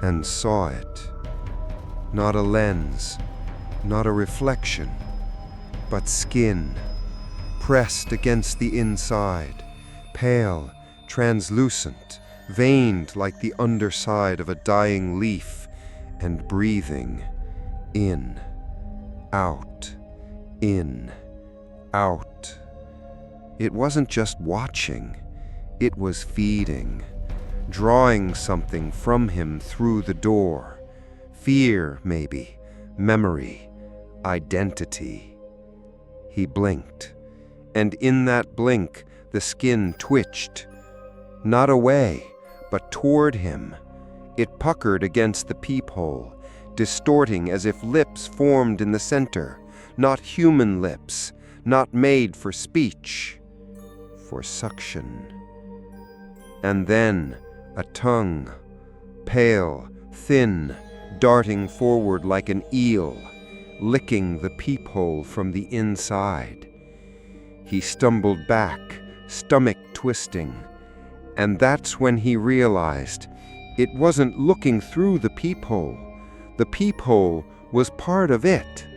and saw it. Not a lens, not a reflection, but skin, pressed against the inside, pale, translucent, veined like the underside of a dying leaf, and breathing in, out, in, out. It wasn't just watching, it was feeding, drawing something from him through the door. Fear, maybe, memory, identity. He blinked, and in that blink, the skin twitched. Not away, but toward him. It puckered against the peephole, distorting as if lips formed in the center, not human lips, not made for speech, for suction. And then a tongue, pale, thin, darting forward like an eel, licking the peephole from the inside. He stumbled back, stomach twisting. And that's when he realized it wasn't looking through the peephole. The peephole was part of it.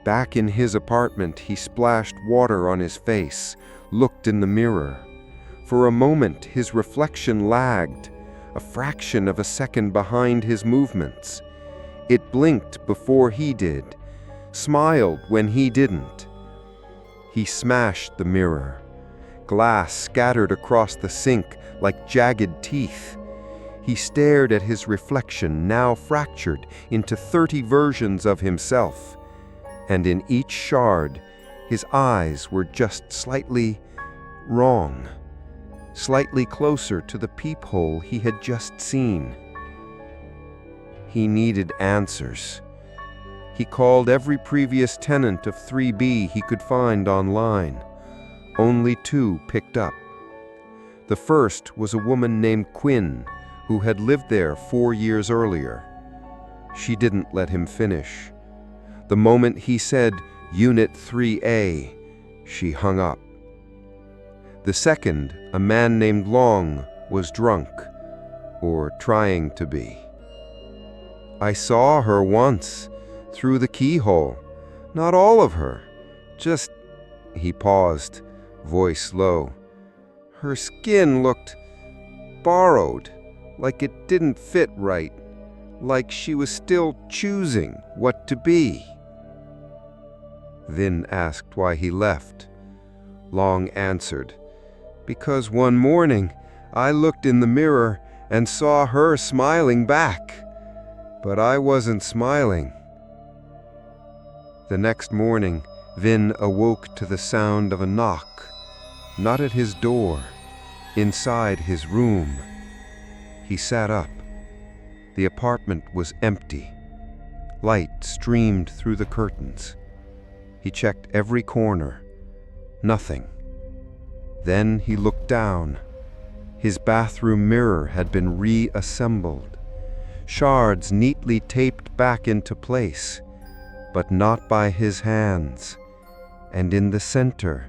Back in his apartment, he splashed water on his face, looked in the mirror. For a moment, his reflection lagged, a fraction of a second behind his movements. It blinked before he did, smiled when he didn't. He smashed the mirror. Glass scattered across the sink like jagged teeth. He stared at his reflection, now fractured into 30 versions of himself. And in each shard, his eyes were just slightly wrong, slightly closer to the peephole he had just seen. He needed answers. He called every previous tenant of 3B he could find online. Only 2 picked up. The first was a woman named Quinn, who had lived there 4 years earlier. She didn't let him finish. The moment he said, Unit 3A, she hung up. The second, a man named Long, was drunk, or trying to be. I saw her once, through the keyhole. Not all of her, just... He paused, voice low. Her skin looked borrowed, like it didn't fit right, like she was still choosing what to be. Vin asked why he left. Long answered, because one morning I looked in the mirror and saw her smiling back, but I wasn't smiling. The next morning, Vin awoke to the sound of a knock, not at his door, inside his room. He sat up. The apartment was empty. Light streamed through the curtains. He checked every corner. Nothing. Then he looked down. His bathroom mirror had been reassembled. Shards neatly taped back into place, but not by his hands. And in the center,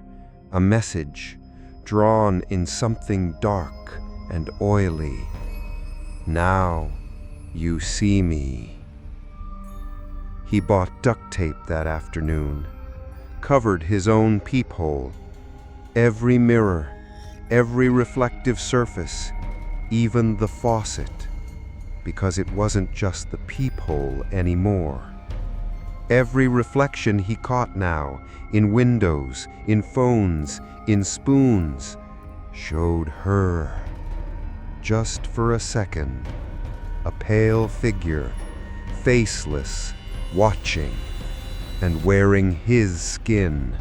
a message, drawn in something dark and oily. Now you see me. He bought duct tape that afternoon, covered his own peephole, every mirror, every reflective surface, even the faucet, because it wasn't just the peephole anymore. Every reflection he caught now, in windows, in phones, in spoons, showed her. Just for a second, a pale figure, faceless, watching, and wearing his skin.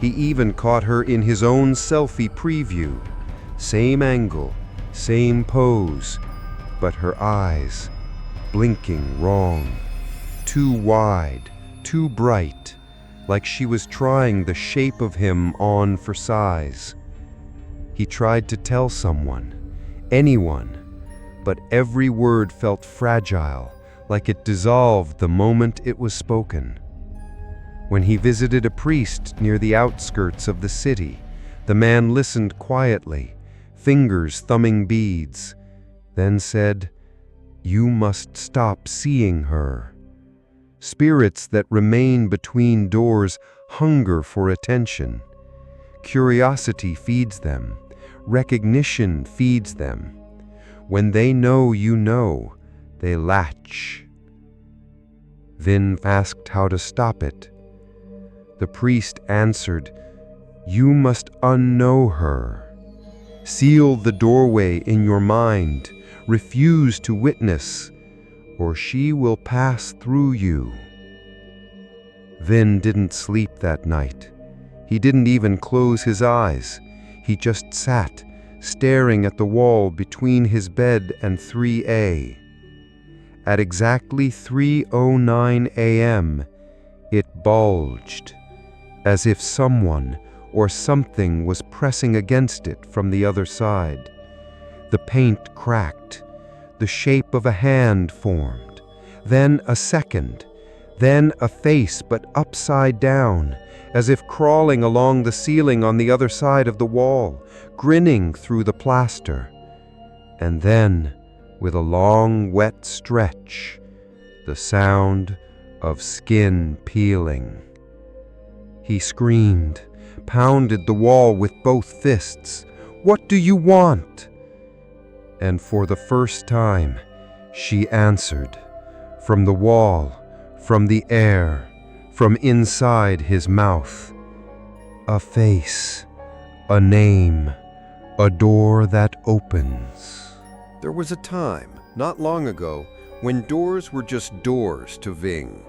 He even caught her in his own selfie preview. Same angle, same pose, but her eyes, blinking wrong. Too wide, too bright, like she was trying the shape of him on for size. He tried to tell someone, anyone, but every word felt fragile, like it dissolved the moment it was spoken. When he visited a priest near the outskirts of the city, the man listened quietly, fingers thumbing beads, then said, "You must stop seeing her." Spirits that remain between doors hunger for attention. Curiosity feeds them. Recognition feeds them. When they know you know, they latch. Vin asked how to stop it. The priest answered, "You must unknow her. Seal the doorway in your mind. Refuse to witness, or she will pass through you." Vin didn't sleep that night. He didn't even close his eyes. He just sat, staring at the wall between his bed and 3A. At exactly 3:09 a.m., it bulged, as if someone or something was pressing against it from the other side. The paint cracked. The shape of a hand formed. Then a second. Then a face, but upside down, as if crawling along the ceiling on the other side of the wall, grinning through the plaster. And then, with a long, wet stretch, the sound of skin peeling. He screamed, pounded the wall with both fists. "What do you want?" And for the first time, she answered, from the wall, from the air, from inside his mouth. A face, a name, a door that opens. There was a time, not long ago, when doors were just doors to Ving.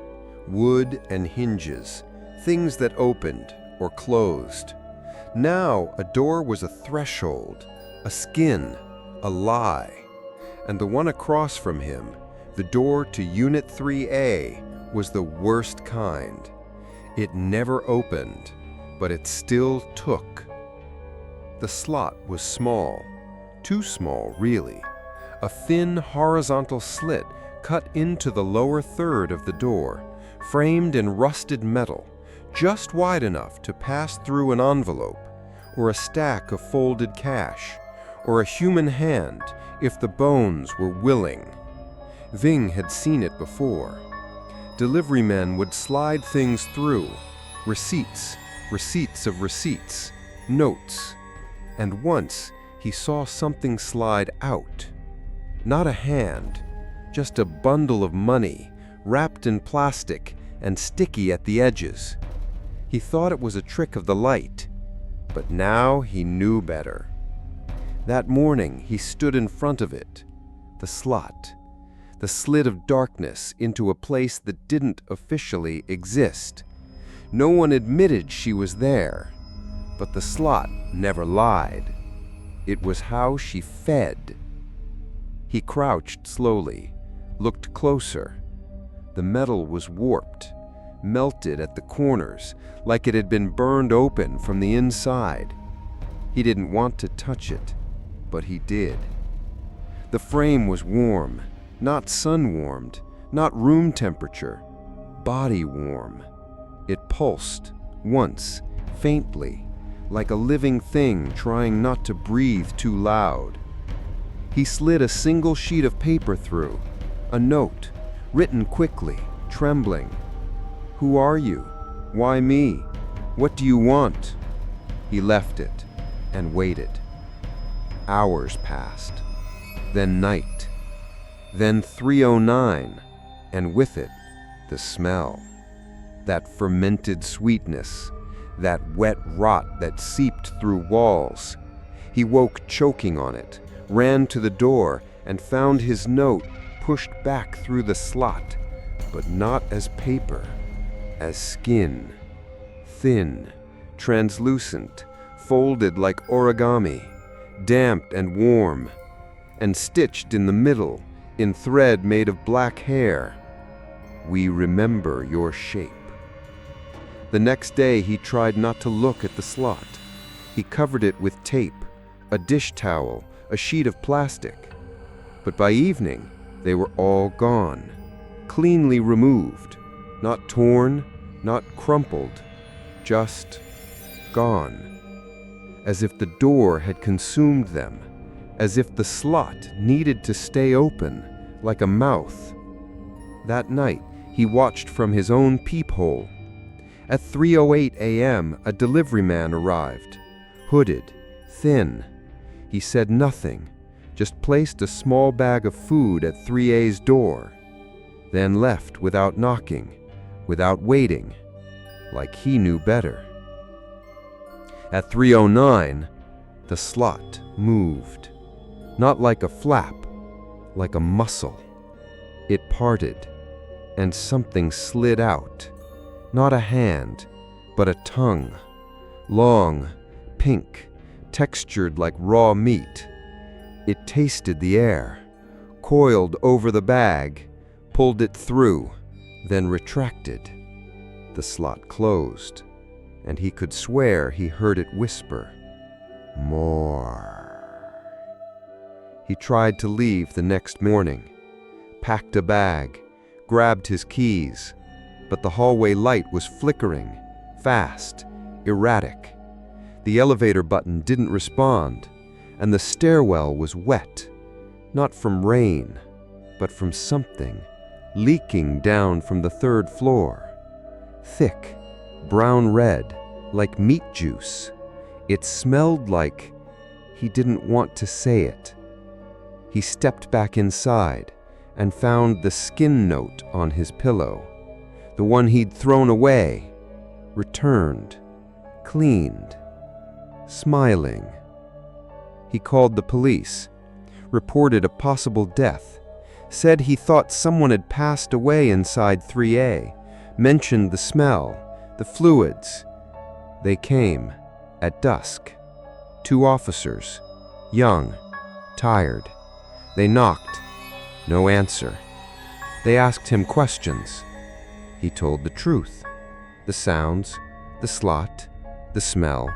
Wood and hinges, things that opened or closed. Now a door was a threshold, a skin, a lie. And the one across from him, the door to Unit 3A, was the worst kind. It never opened, but it still took. The slot was small, too small, really. A thin horizontal slit cut into the lower third of the door, framed in rusted metal, just wide enough to pass through an envelope, or a stack of folded cash, or a human hand if the bones were willing. Ving had seen it before. Delivery men would slide things through, receipts, receipts of receipts, notes. And once he saw something slide out. Not a hand, just a bundle of money, wrapped in plastic and sticky at the edges. He thought it was a trick of the light, but now he knew better. That morning he stood in front of it, the slot, the slit of darkness into a place that didn't officially exist. No one admitted she was there, but the slot never lied. It was how she fed. He crouched slowly, looked closer. The metal was warped, melted at the corners, like it had been burned open from the inside. He didn't want to touch it, but he did. The frame was warm, not sun-warmed, not room temperature, body-warm. It pulsed, once, faintly, like a living thing trying not to breathe too loud. He slid a single sheet of paper through, a note, written quickly, trembling. "Who are you? Why me? What do you want?" He left it and waited. Hours passed, then night, then 309, and with it, the smell. That fermented sweetness, that wet rot that seeped through walls. He woke choking on it, ran to the door, and found his note pushed back through the slot, but not as paper, as skin. Thin, translucent, folded like origami, damp and warm, and stitched in the middle in thread made of black hair. "We remember your shape." The next day he tried not to look at the slot. He covered it with tape, a dish towel, a sheet of plastic. But by evening, they were all gone, cleanly removed, not torn, not crumpled, just gone. As if the door had consumed them, as if the slot needed to stay open, like a mouth. That night, he watched from his own peephole. At 3:08 a.m., a delivery man arrived, hooded, thin. He said nothing, just placed a small bag of food at 3A's door, then left without knocking, without waiting, like he knew better. At 3:09, the slot moved, not like a flap, like a muscle. It parted, and something slid out. Not a hand, but a tongue. Long, pink, textured like raw meat. It tasted the air, coiled over the bag, pulled it through, then retracted. The slot closed, and he could swear he heard it whisper, "More." He tried to leave the next morning, packed a bag, grabbed his keys, but the hallway light was flickering, fast, erratic. The elevator button didn't respond, and the stairwell was wet, not from rain, but from something leaking down from the third floor. Thick, brown-red, like meat juice. It smelled like... He didn't want to say it. He stepped back inside and found the skin note on his pillow, the one he'd thrown away, returned, cleaned, smiling. He called the police, reported a possible death, said he thought someone had passed away inside 3A, mentioned the smell, the fluids. They came at dusk. 2 officers, young, tired. They knocked. No answer. They asked him questions. He told the truth. The sounds, the slot, the smell.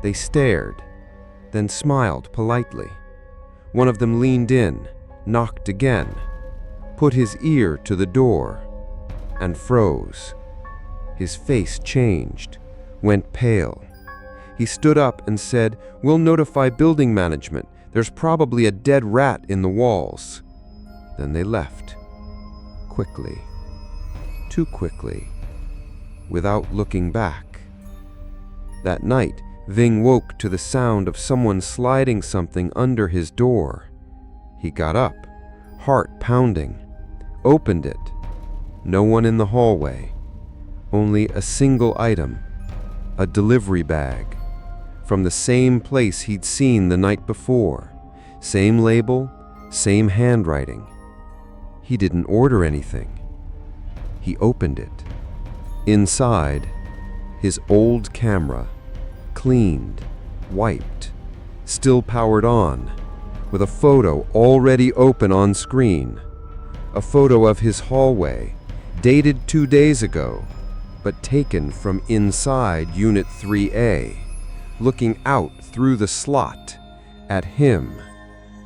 They stared, then smiled politely. One of them leaned in, knocked again, put his ear to the door, and froze. His face changed, went pale. He stood up and said, "We'll notify building management. There's probably a dead rat in the walls." Then they left. Quickly. Too quickly. Without looking back. That night, Ving woke to the sound of someone sliding something under his door. He got up, heart pounding, opened it. No one in the hallway. Only a single item. A delivery bag. From the same place he'd seen the night before. Same label, same handwriting. He didn't order anything. He opened it. Inside, his old camera, cleaned, wiped, still powered on, with a photo already open on screen. A photo of his hallway, dated 2 days ago, but taken from inside Unit 3A, looking out through the slot at him,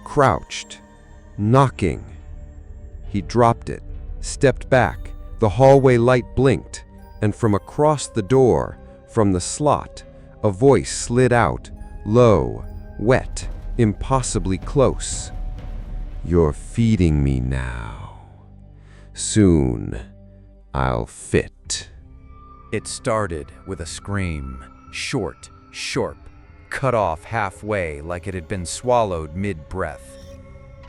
crouched, knocking. He dropped it, stepped back, the hallway light blinked, and from across the door, from the slot, a voice slid out, low, wet, impossibly close. "You're feeding me now. Soon, I'll fit." It started with a scream, short, sharp, cut off halfway like it had been swallowed mid-breath.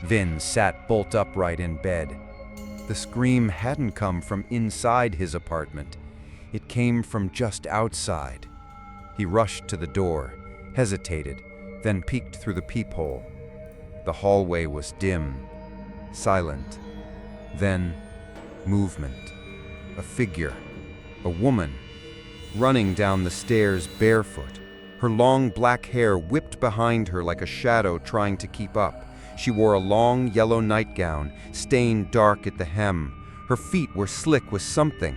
Vin sat bolt upright in bed. The scream hadn't come from inside his apartment. It came from just outside. He rushed to the door, hesitated, then peeked through the peephole. The hallway was dim, silent. Then, movement. A figure. A woman. Running down the stairs barefoot. Her long black hair whipped behind her like a shadow trying to keep up. She wore a long yellow nightgown, stained dark at the hem. Her feet were slick with something.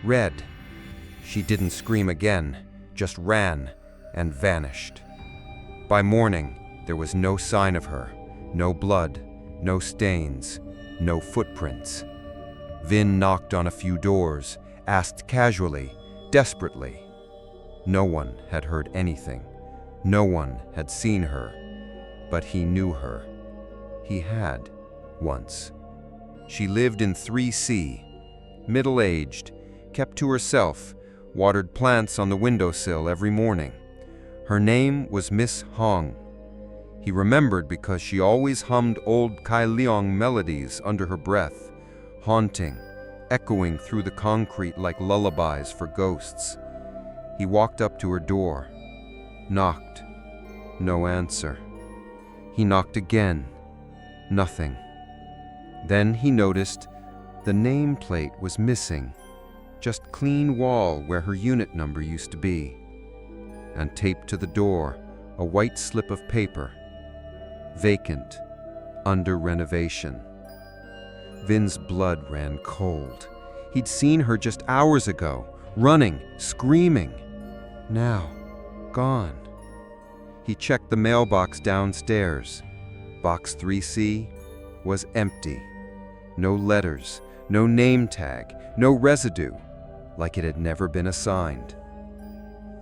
Red. She didn't scream again, just ran and vanished. By morning, there was no sign of her. No blood, no stains, no footprints. Vin knocked on a few doors, asked casually, desperately. No one had heard anything. No one had seen her. But he knew her. He had, once. She lived in 3C, middle-aged, kept to herself, watered plants on the windowsill every morning. Her name was Miss Hong. He remembered because she always hummed old Kai Leong melodies under her breath, haunting, echoing through the concrete like lullabies for ghosts. He walked up to her door, knocked. No answer. He knocked again. Nothing. Then he noticed the nameplate was missing, just clean wall where her unit number used to be, and taped to the door a white slip of paper, vacant, under renovation. Vin's blood ran cold. He'd seen her just hours ago, running, screaming. Now, gone. He checked the mailbox downstairs. Box 3C was empty. No letters, No name tag, no residue, like it had never been assigned.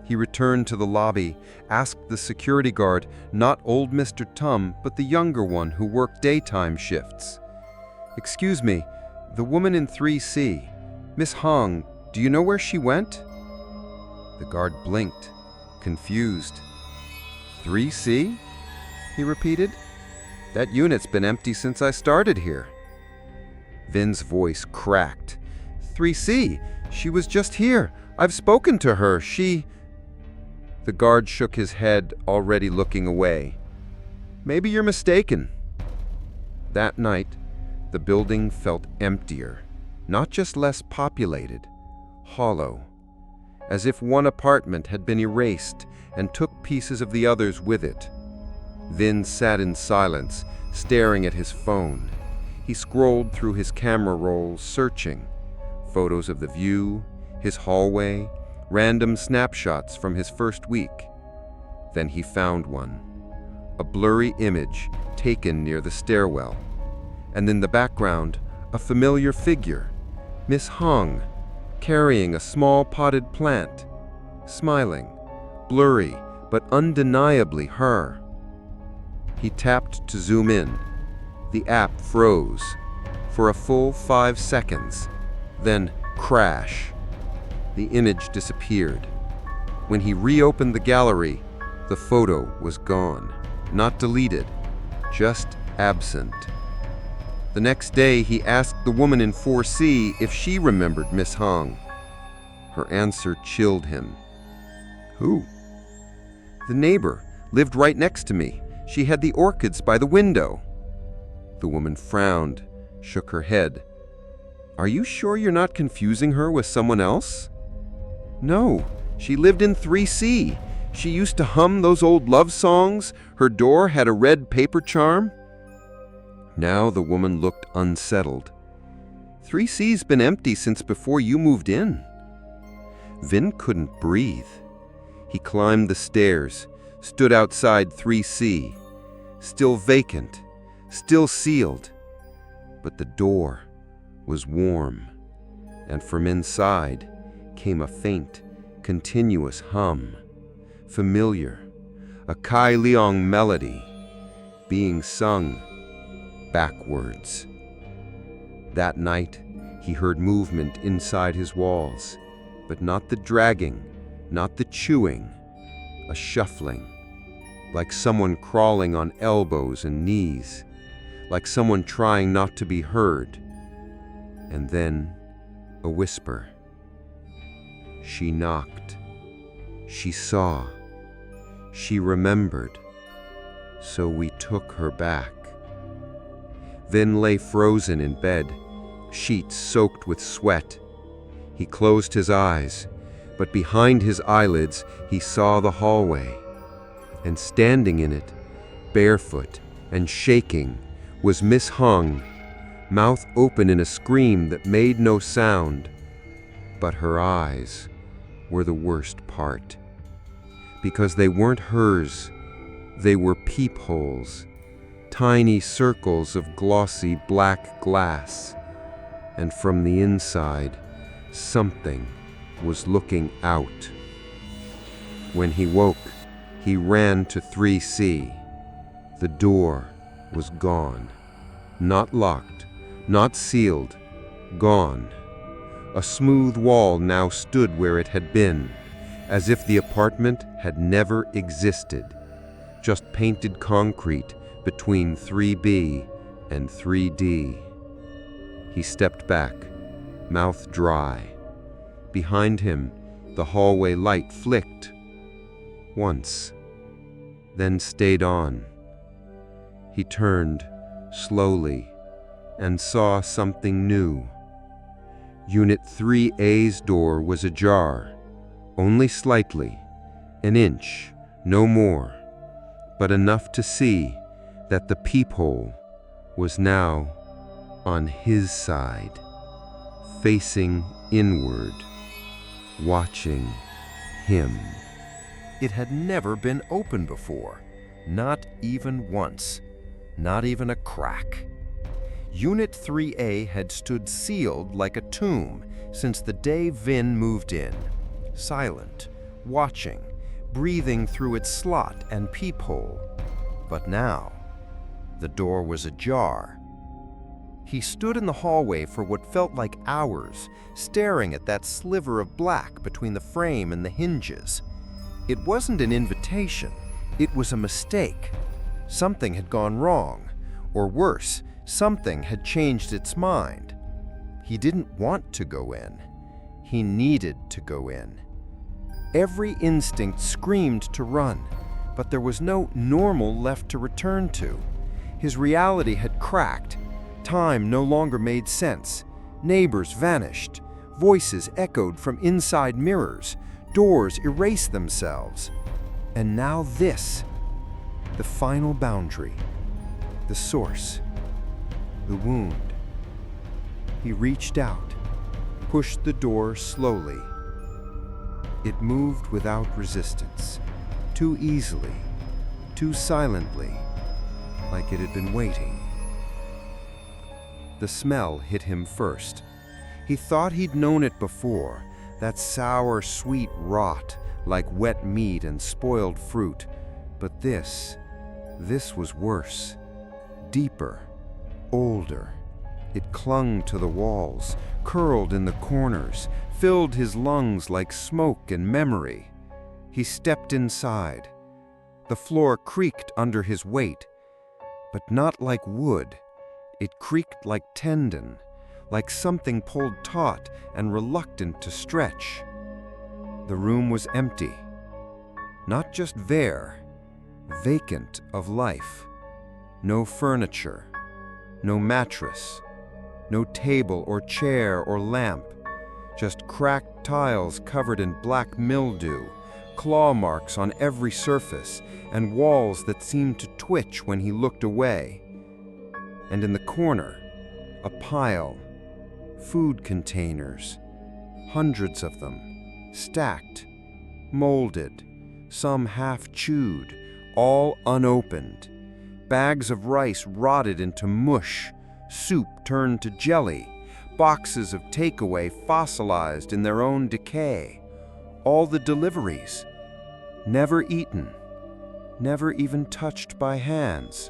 He returned to the lobby, asked the security guard, not old Mr. Tum, but the younger one who worked daytime shifts. "Excuse me, the woman in 3C, Miss Hong, do you know where she went?" The guard blinked, confused. 3C? He repeated. "That unit's been empty since I started here." Vin's voice cracked. 3C, she was just here. I've spoken to her. She... The guard shook his head, already looking away. "Maybe you're mistaken." That night, the building felt emptier, not just less populated, hollow, as if one apartment had been erased and took pieces of the others with it. Vin sat in silence, staring at his phone. He scrolled through his camera rolls, searching. Photos of the view, his hallway, random snapshots from his first week. Then he found one, a blurry image taken near the stairwell. And in the background, a familiar figure, Miss Hong, carrying a small potted plant, smiling, blurry but undeniably her. He tapped to zoom in. The app froze for a full 5 seconds, then crash. The image disappeared. When he reopened the gallery, the photo was gone, not deleted, just absent. The next day, he asked the woman in 4C if she remembered Miss Hong. Her answer chilled him. "Who?" "The neighbor, lived right next to me. She had the orchids by the window." The woman frowned, shook her head. "Are you sure you're not confusing her with someone else?" "No, she lived in 3C. She used to hum those old love songs. Her door had a red paper charm." Now the woman looked unsettled. 3C's been empty since before you moved in." Vin couldn't breathe. He climbed the stairs, stood outside 3C, still vacant, still sealed. But the door was warm, and from inside came a faint, continuous hum, familiar, a Kai Leong melody, being sung backwards. That night, he heard movement inside his walls, but not the dragging, not the chewing, a shuffling, like someone crawling on elbows and knees, like someone trying not to be heard. And then a whisper. She knocked. She saw. She remembered. So we took her back. Vin lay frozen in bed, sheets soaked with sweat. He closed his eyes, but behind his eyelids he saw the hallway. And standing in it, barefoot and shaking, was Miss Hong, mouth open in a scream that made no sound. But her eyes were the worst part, because they weren't hers. They were peepholes, tiny circles of glossy black glass, and from the inside, something was looking out. When he woke, he ran to 3C. The door was gone. Not locked, not sealed, gone. A smooth wall now stood where it had been, as if the apartment had never existed, just painted concrete between 3B and 3D. He stepped back, mouth dry. Behind him, the hallway light flicked once, then stayed on. He turned slowly and saw something new. Unit 3A's door was ajar, only slightly, an inch, no more, but enough to see that the peephole was now on his side, facing inward, watching him. It had never been open before, not even once, not even a crack. Unit 3A had stood sealed like a tomb since the day Vin moved in, silent, watching, breathing through its slot and peephole. But now, the door was ajar. He stood in the hallway for what felt like hours, staring at that sliver of black between the frame and the hinges. It wasn't an invitation, it was a mistake. Something had gone wrong, or worse, something had changed its mind. He didn't want to go in. He needed to go in. Every instinct screamed to run, but there was no normal left to return to. His reality had cracked. Time no longer made sense. Neighbors vanished. Voices echoed from inside mirrors. Doors erased themselves. And now this, the final boundary, the source, the wound. He reached out, pushed the door slowly. It moved without resistance, too easily, too silently, like it had been waiting. The smell hit him first. He thought he'd known it before, that sour, sweet rot, like wet meat and spoiled fruit. But this was worse, deeper, older. It clung to the walls, curled in the corners, filled his lungs like smoke and memory. He stepped inside. The floor creaked under his weight, but not like wood. It creaked like tendon, like something pulled taut and reluctant to stretch. The room was empty, not just bare, vacant of life. No furniture, no mattress, no table or chair or lamp, just cracked tiles covered in black mildew, claw marks on every surface, and walls that seemed to twitch when he looked away. And in the corner, a pile, food containers, hundreds of them, stacked, molded, some half-chewed, all unopened. Bags of rice rotted into mush, soup turned to jelly, boxes of takeaway fossilized in their own decay. All the deliveries, never eaten, never even touched by hands,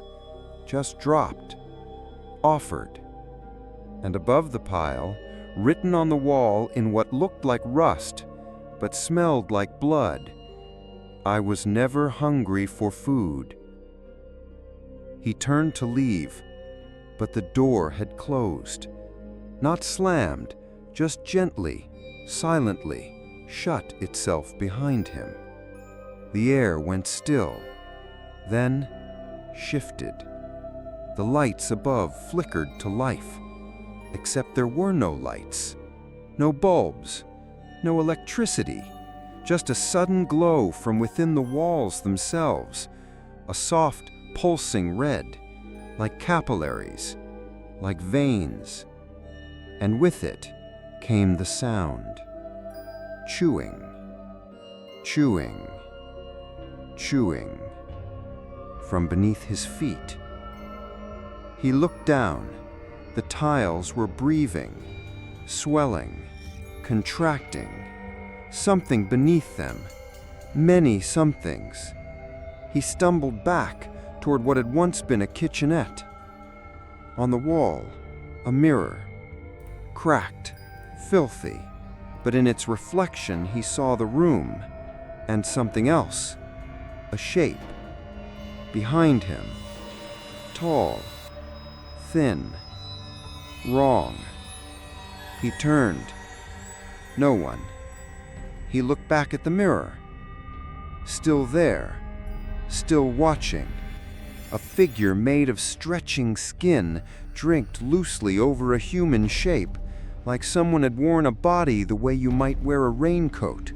just dropped, offered. And above the pile, written on the wall in what looked like rust, but smelled like blood, "I was never hungry for food." He turned to leave, but the door had closed. Not slammed, just gently, silently, shut itself behind him. The air went still, then shifted. The lights above flickered to life, except there were no lights, no bulbs, no electricity, just a sudden glow from within the walls themselves, a soft, pulsing red, like capillaries, like veins. And with it came the sound. Chewing, chewing, chewing, from beneath his feet. He looked down. The tiles were breathing, swelling, contracting. Something beneath them, many somethings. He stumbled back toward what had once been a kitchenette. On the wall, a mirror, cracked, filthy, but in its reflection he saw the room and something else, a shape. Behind him, tall, thin, wrong. He turned. No one. He looked back at the mirror. Still there, still watching. A figure made of stretching skin draped loosely over a human shape, like someone had worn a body the way you might wear a raincoat.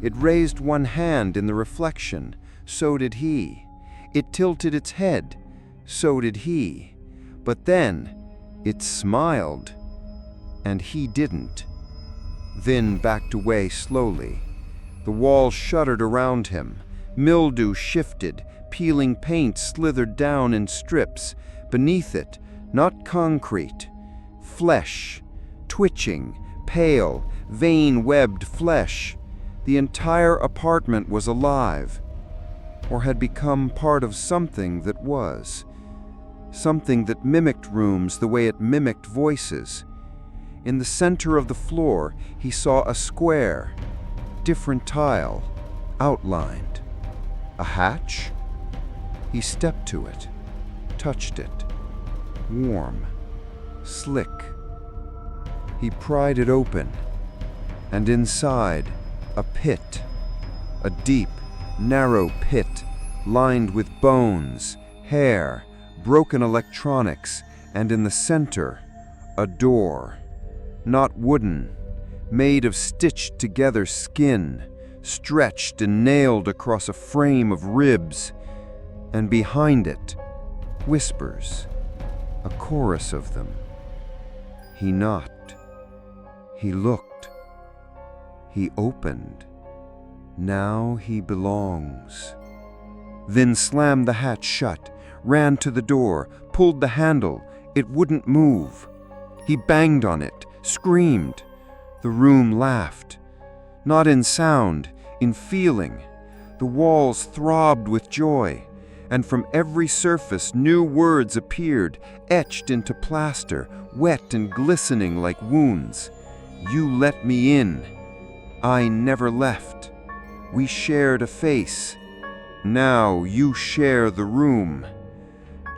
It raised one hand in the reflection, so did he. It tilted its head, so did he. But then, it smiled, and he didn't. Vin backed away slowly. The walls shuddered around him. Mildew shifted, peeling paint slithered down in strips. Beneath it, Not concrete. Flesh. Twitching, pale, vein-webbed flesh. The entire apartment was alive, or had become part of something that was. Something that mimicked rooms the way it mimicked voices. In the center of the floor, he saw a square, different tile, outlined. A hatch? He stepped to it, touched it. Warm, slick. He pried it open, and inside, a pit. A deep, narrow pit, lined with bones, hair, broken electronics, and in the center, a door. Not wooden, made of stitched-together skin, stretched and nailed across a frame of ribs. And behind it, whispers, a chorus of them. He knocked. He looked. He opened. Now he belongs. Then slammed the hatch shut, ran to the door, pulled the handle. It wouldn't move. He banged on it, screamed. The room laughed. Not in sound, in feeling. The walls throbbed with joy, and from every surface new words appeared, etched into plaster, wet and glistening like wounds. You let me in. I never left. We shared a face. Now you share the room.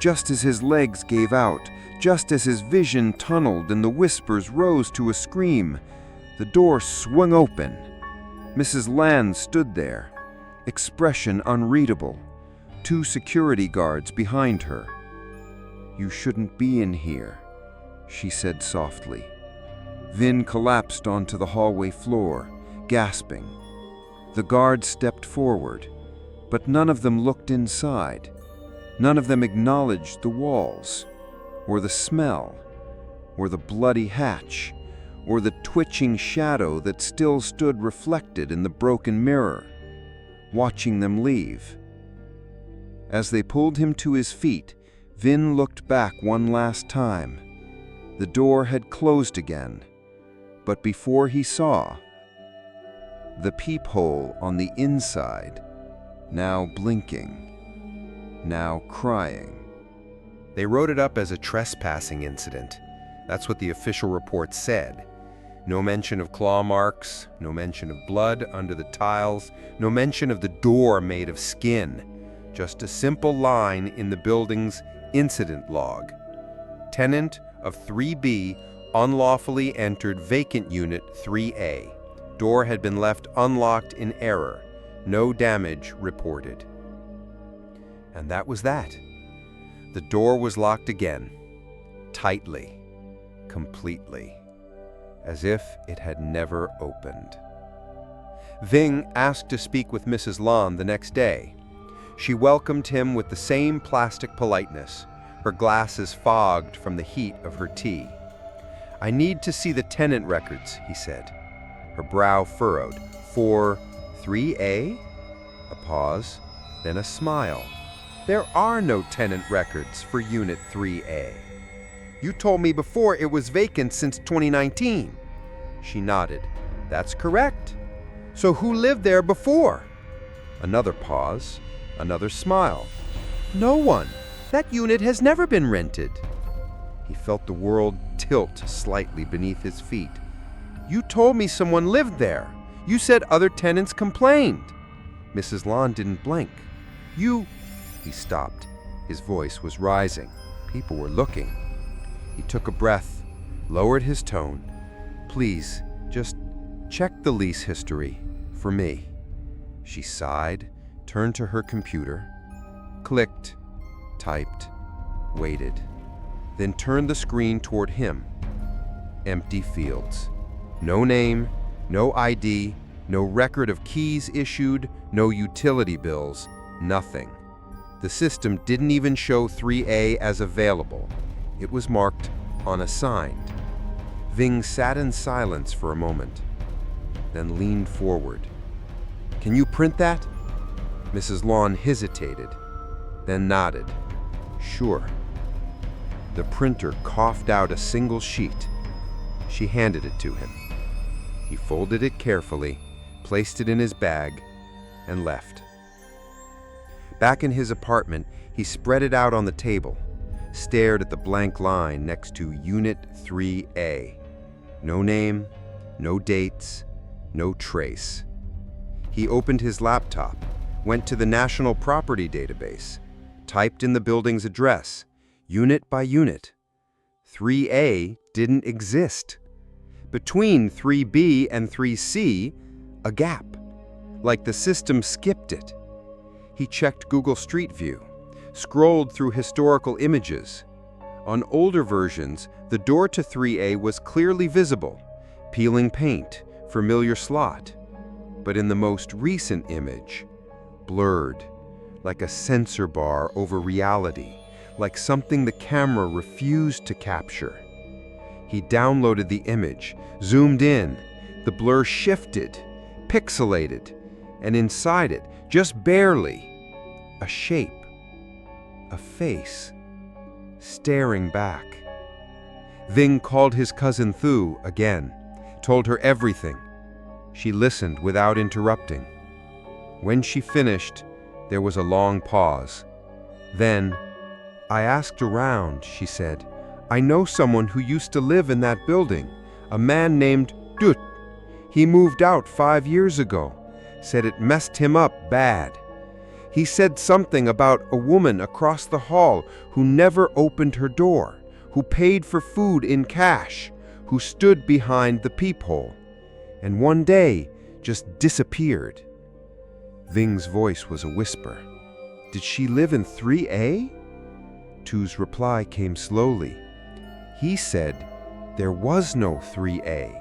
Just as his legs gave out, just as his vision tunneled and the whispers rose to a scream, the door swung open. Mrs. Land stood there, expression unreadable. 2 security guards behind her. You shouldn't be in here, she said softly. Vin collapsed onto the hallway floor, gasping. The guards stepped forward, but none of them looked inside. None of them acknowledged the walls, or the smell, or the bloody hatch, or the twitching shadow that still stood reflected in the broken mirror, watching them leave. As they pulled him to his feet, Vin looked back one last time. The door had closed again, but before he saw, the peephole on the inside, now blinking, now crying. They wrote it up as a trespassing incident. That's what the official report said. No mention of claw marks, no mention of blood under the tiles, no mention of the door made of skin. Just a simple line in the building's incident log. Tenant of 3B unlawfully entered vacant unit 3A. Door had been left unlocked in error. No damage reported. And that was that. The door was locked again. Tightly. Completely. As if it had never opened. Ving asked to speak with Mrs. Lan the next day. She welcomed him with the same plastic politeness, her glasses fogged from the heat of her tea. I need to see the tenant records, he said. Her brow furrowed. For 3A? A pause, then a smile. There are no tenant records for Unit 3A. You told me before it was vacant since 2019. She nodded. That's correct. So who lived there before? Another pause, another smile. No one. That unit has never been rented. He felt the world tilt slightly beneath his feet. You told me someone lived there. You said other tenants complained. Mrs. Lan didn't blink. He stopped. His voice was rising. People were looking. He took a breath, lowered his tone. Please, just check the lease history for me. She sighed, turned to her computer, clicked, typed, waited, then turned the screen toward him. Empty fields. No name, no ID, no record of keys issued, no utility bills, nothing. The system didn't even show 3A as available. It was marked unassigned. Ving sat in silence for a moment, then leaned forward. Can you print that? Mrs. Lan hesitated, then nodded. Sure. The printer coughed out a single sheet. She handed it to him. He folded it carefully, placed it in his bag, and left. Back in his apartment, he spread it out on the table, stared at the blank line next to Unit 3A. No name, no dates, no trace. He opened his laptop, went to the National Property Database, typed in the building's address, unit by unit. 3A didn't exist. Between 3B and 3C, a gap, like the system skipped it. He checked Google Street View, scrolled through historical images. On older versions, the door to 3A was clearly visible, peeling paint, familiar slot. But in the most recent image, blurred, like a censor bar over reality, like something the camera refused to capture. He downloaded the image, zoomed in. The blur shifted, pixelated, and inside it, just barely, a shape, a face, staring back. Ving called his cousin Thu again, told her everything. She listened without interrupting. When she finished, there was a long pause. Then, "I asked around," she said. "I know someone who used to live in that building, a man named Dut. He moved out 5 years ago, said it messed him up bad. He said something about a woman across the hall who never opened her door, who paid for food in cash, who stood behind the peephole, and one day just disappeared." Ving's voice was a whisper. "Did she live in 3A? Tu's reply came slowly. He said there was no 3A.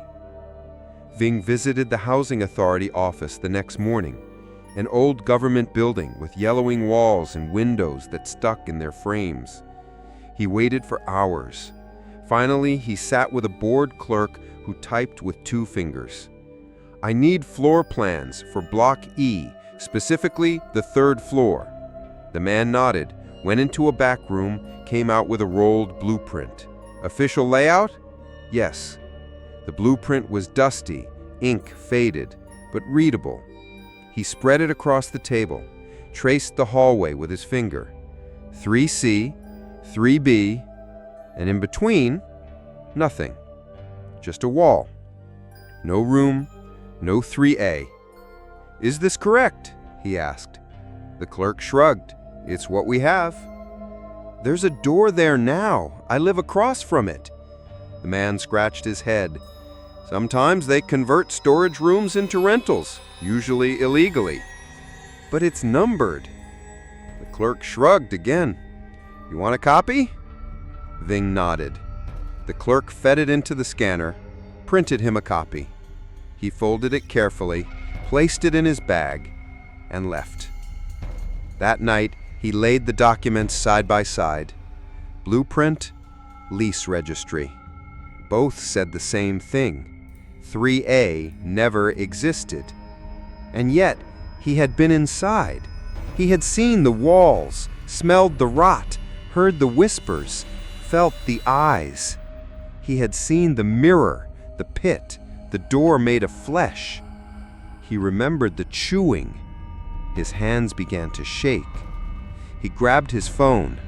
Ving visited the Housing Authority office the next morning, an old government building with yellowing walls and windows that stuck in their frames. He waited for hours. Finally, he sat with a bored clerk who typed with 2 fingers. "I need floor plans for Block E, specifically the 3rd floor." The man nodded, went into a back room, came out with a rolled blueprint. "Official layout?" "Yes." The blueprint was dusty, ink faded, but readable. He spread it across the table, traced the hallway with his finger. 3C, 3B, and in between, nothing. Just a wall. No room, no 3A. "Is this correct?" he asked. The clerk shrugged. "It's what we have." "There's a door there now. I live across from it." The man scratched his head. "Sometimes they convert storage rooms into rentals, usually illegally. But it's numbered." The clerk shrugged again. "You want a copy?" Ving nodded. The clerk fed it into the scanner, printed him a copy. He folded it carefully, placed it in his bag, and left. That night, he laid the documents side by side. Blueprint, lease registry. Both said the same thing. 3A never existed. And yet, he had been inside. He had seen the walls, smelled the rot, heard the whispers, felt the eyes. He had seen the mirror, the pit, the door made of flesh. He remembered the chewing. His hands began to shake. He grabbed his phone,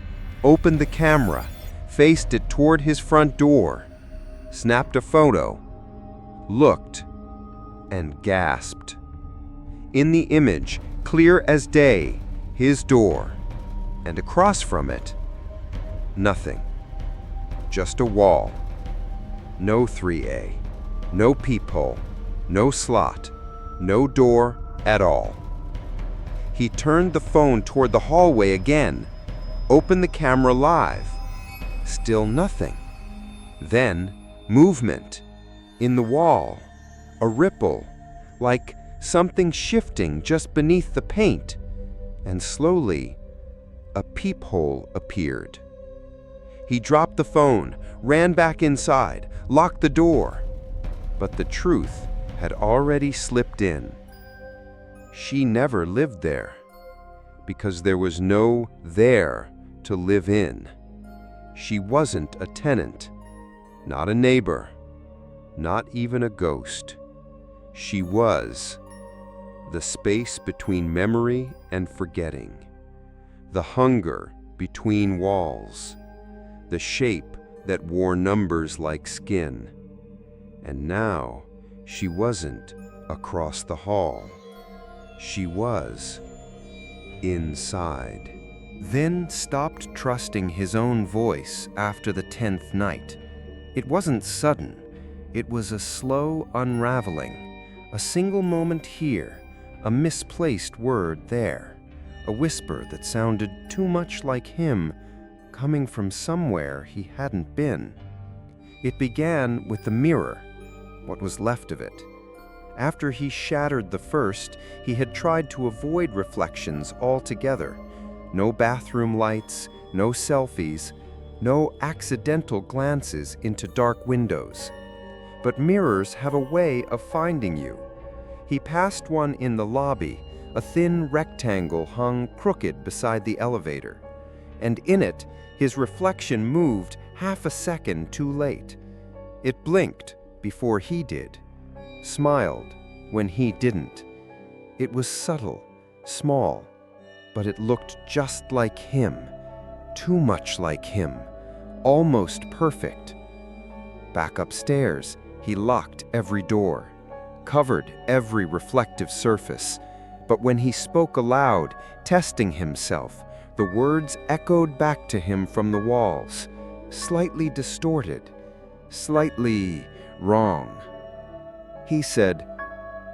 opened the camera, faced it toward his front door, snapped a photo, looked, and gasped. In the image, clear as day, his door, and across from it, nothing. Just a wall. No 3A, no peephole, no slot, no door at all. He turned the phone toward the hallway again, opened the camera live. Still nothing. Then, movement. In the wall. A ripple, like something shifting just beneath the paint. And slowly, a peephole appeared. He dropped the phone, ran back inside, locked the door. But the truth had already slipped in. She never lived there, because there was no there to live in. She wasn't a tenant, not a neighbor, not even a ghost. She was the space between memory and forgetting, the hunger between walls, the shape that wore numbers like skin. And now she wasn't across the hall. She was inside. Vin stopped trusting his own voice after the 10th night. It wasn't sudden. It was a slow unraveling. A single moment here, a misplaced word there, a whisper that sounded too much like him, coming from somewhere he hadn't been. It began with the mirror, what was left of it. After he shattered the first, he had tried to avoid reflections altogether. No bathroom lights, no selfies, no accidental glances into dark windows. But mirrors have a way of finding you. He passed one in the lobby, a thin rectangle hung crooked beside the elevator. And in it, his reflection moved half a second too late. It blinked before he did, smiled when he didn't. It was subtle, small, but it looked just like him, too much like him, almost perfect. Back upstairs, he locked every door, covered every reflective surface, but when he spoke aloud, testing himself, the words echoed back to him from the walls, slightly distorted, slightly wrong. He said,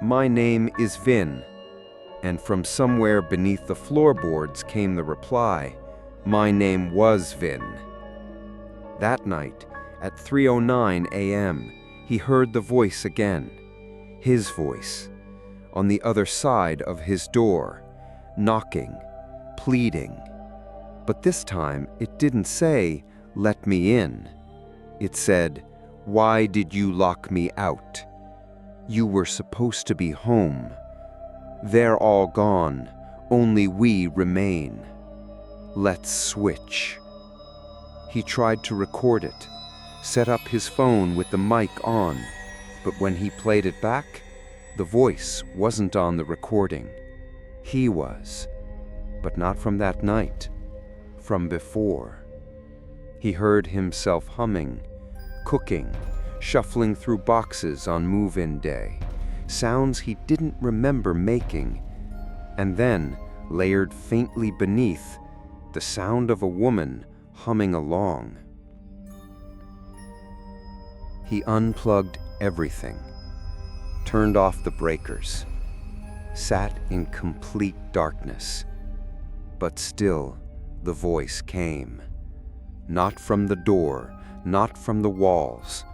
"My name is Vin," and from somewhere beneath the floorboards came the reply, "My name was Vin." That night, at 3:09 a.m., he heard the voice again, his voice, on the other side of his door, knocking, pleading. But this time it didn't say, "Let me in." It said, "Why did you lock me out? You were supposed to be home. They're all gone, only we remain. Let's switch." He tried to record it, set up his phone with the mic on, but when he played it back, the voice wasn't on the recording. He was, but not from that night, from before. He heard himself humming, cooking, shuffling through boxes on move-in day, sounds he didn't remember making, and then, layered faintly beneath, the sound of a woman humming along. He unplugged everything, turned off the breakers, sat in complete darkness. But still, the voice came. Not from the door, not from the walls,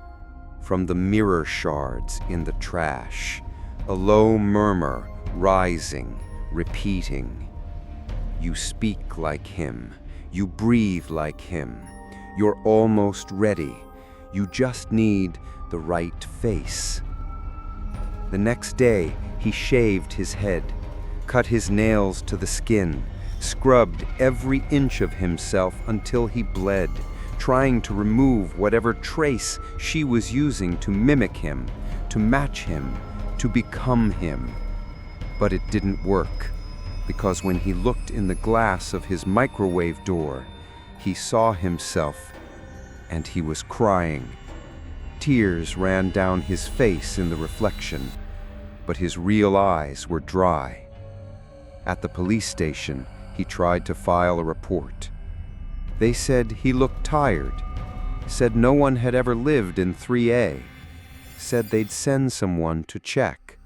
from the mirror shards in the trash, a low murmur rising, repeating. You speak like him, you breathe like him, you're almost ready, you just need the right face. The next day, he shaved his head, cut his nails to the skin, scrubbed every inch of himself until he bled, trying to remove whatever trace she was using to mimic him, to match him, to become him. But it didn't work, because when he looked in the glass of his microwave door, he saw himself, and he was crying. Tears ran down his face in the reflection, but his real eyes were dry. At the police station, he tried to file a report. They said he looked tired, said no one had ever lived in 3A, said they'd send someone to check.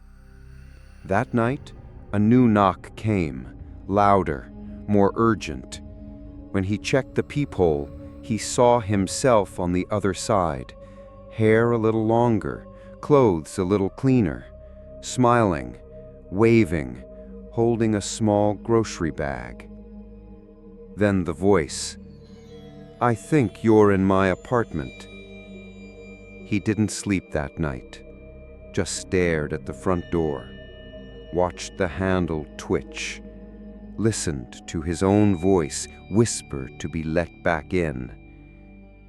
That night, a new knock came, louder, more urgent. When he checked the peephole, he saw himself on the other side, hair a little longer, clothes a little cleaner, smiling, waving, holding a small grocery bag. Then the voice, "I think you're in my apartment." He didn't sleep that night, just stared at the front door, watched the handle twitch, listened to his own voice whisper to be let back in.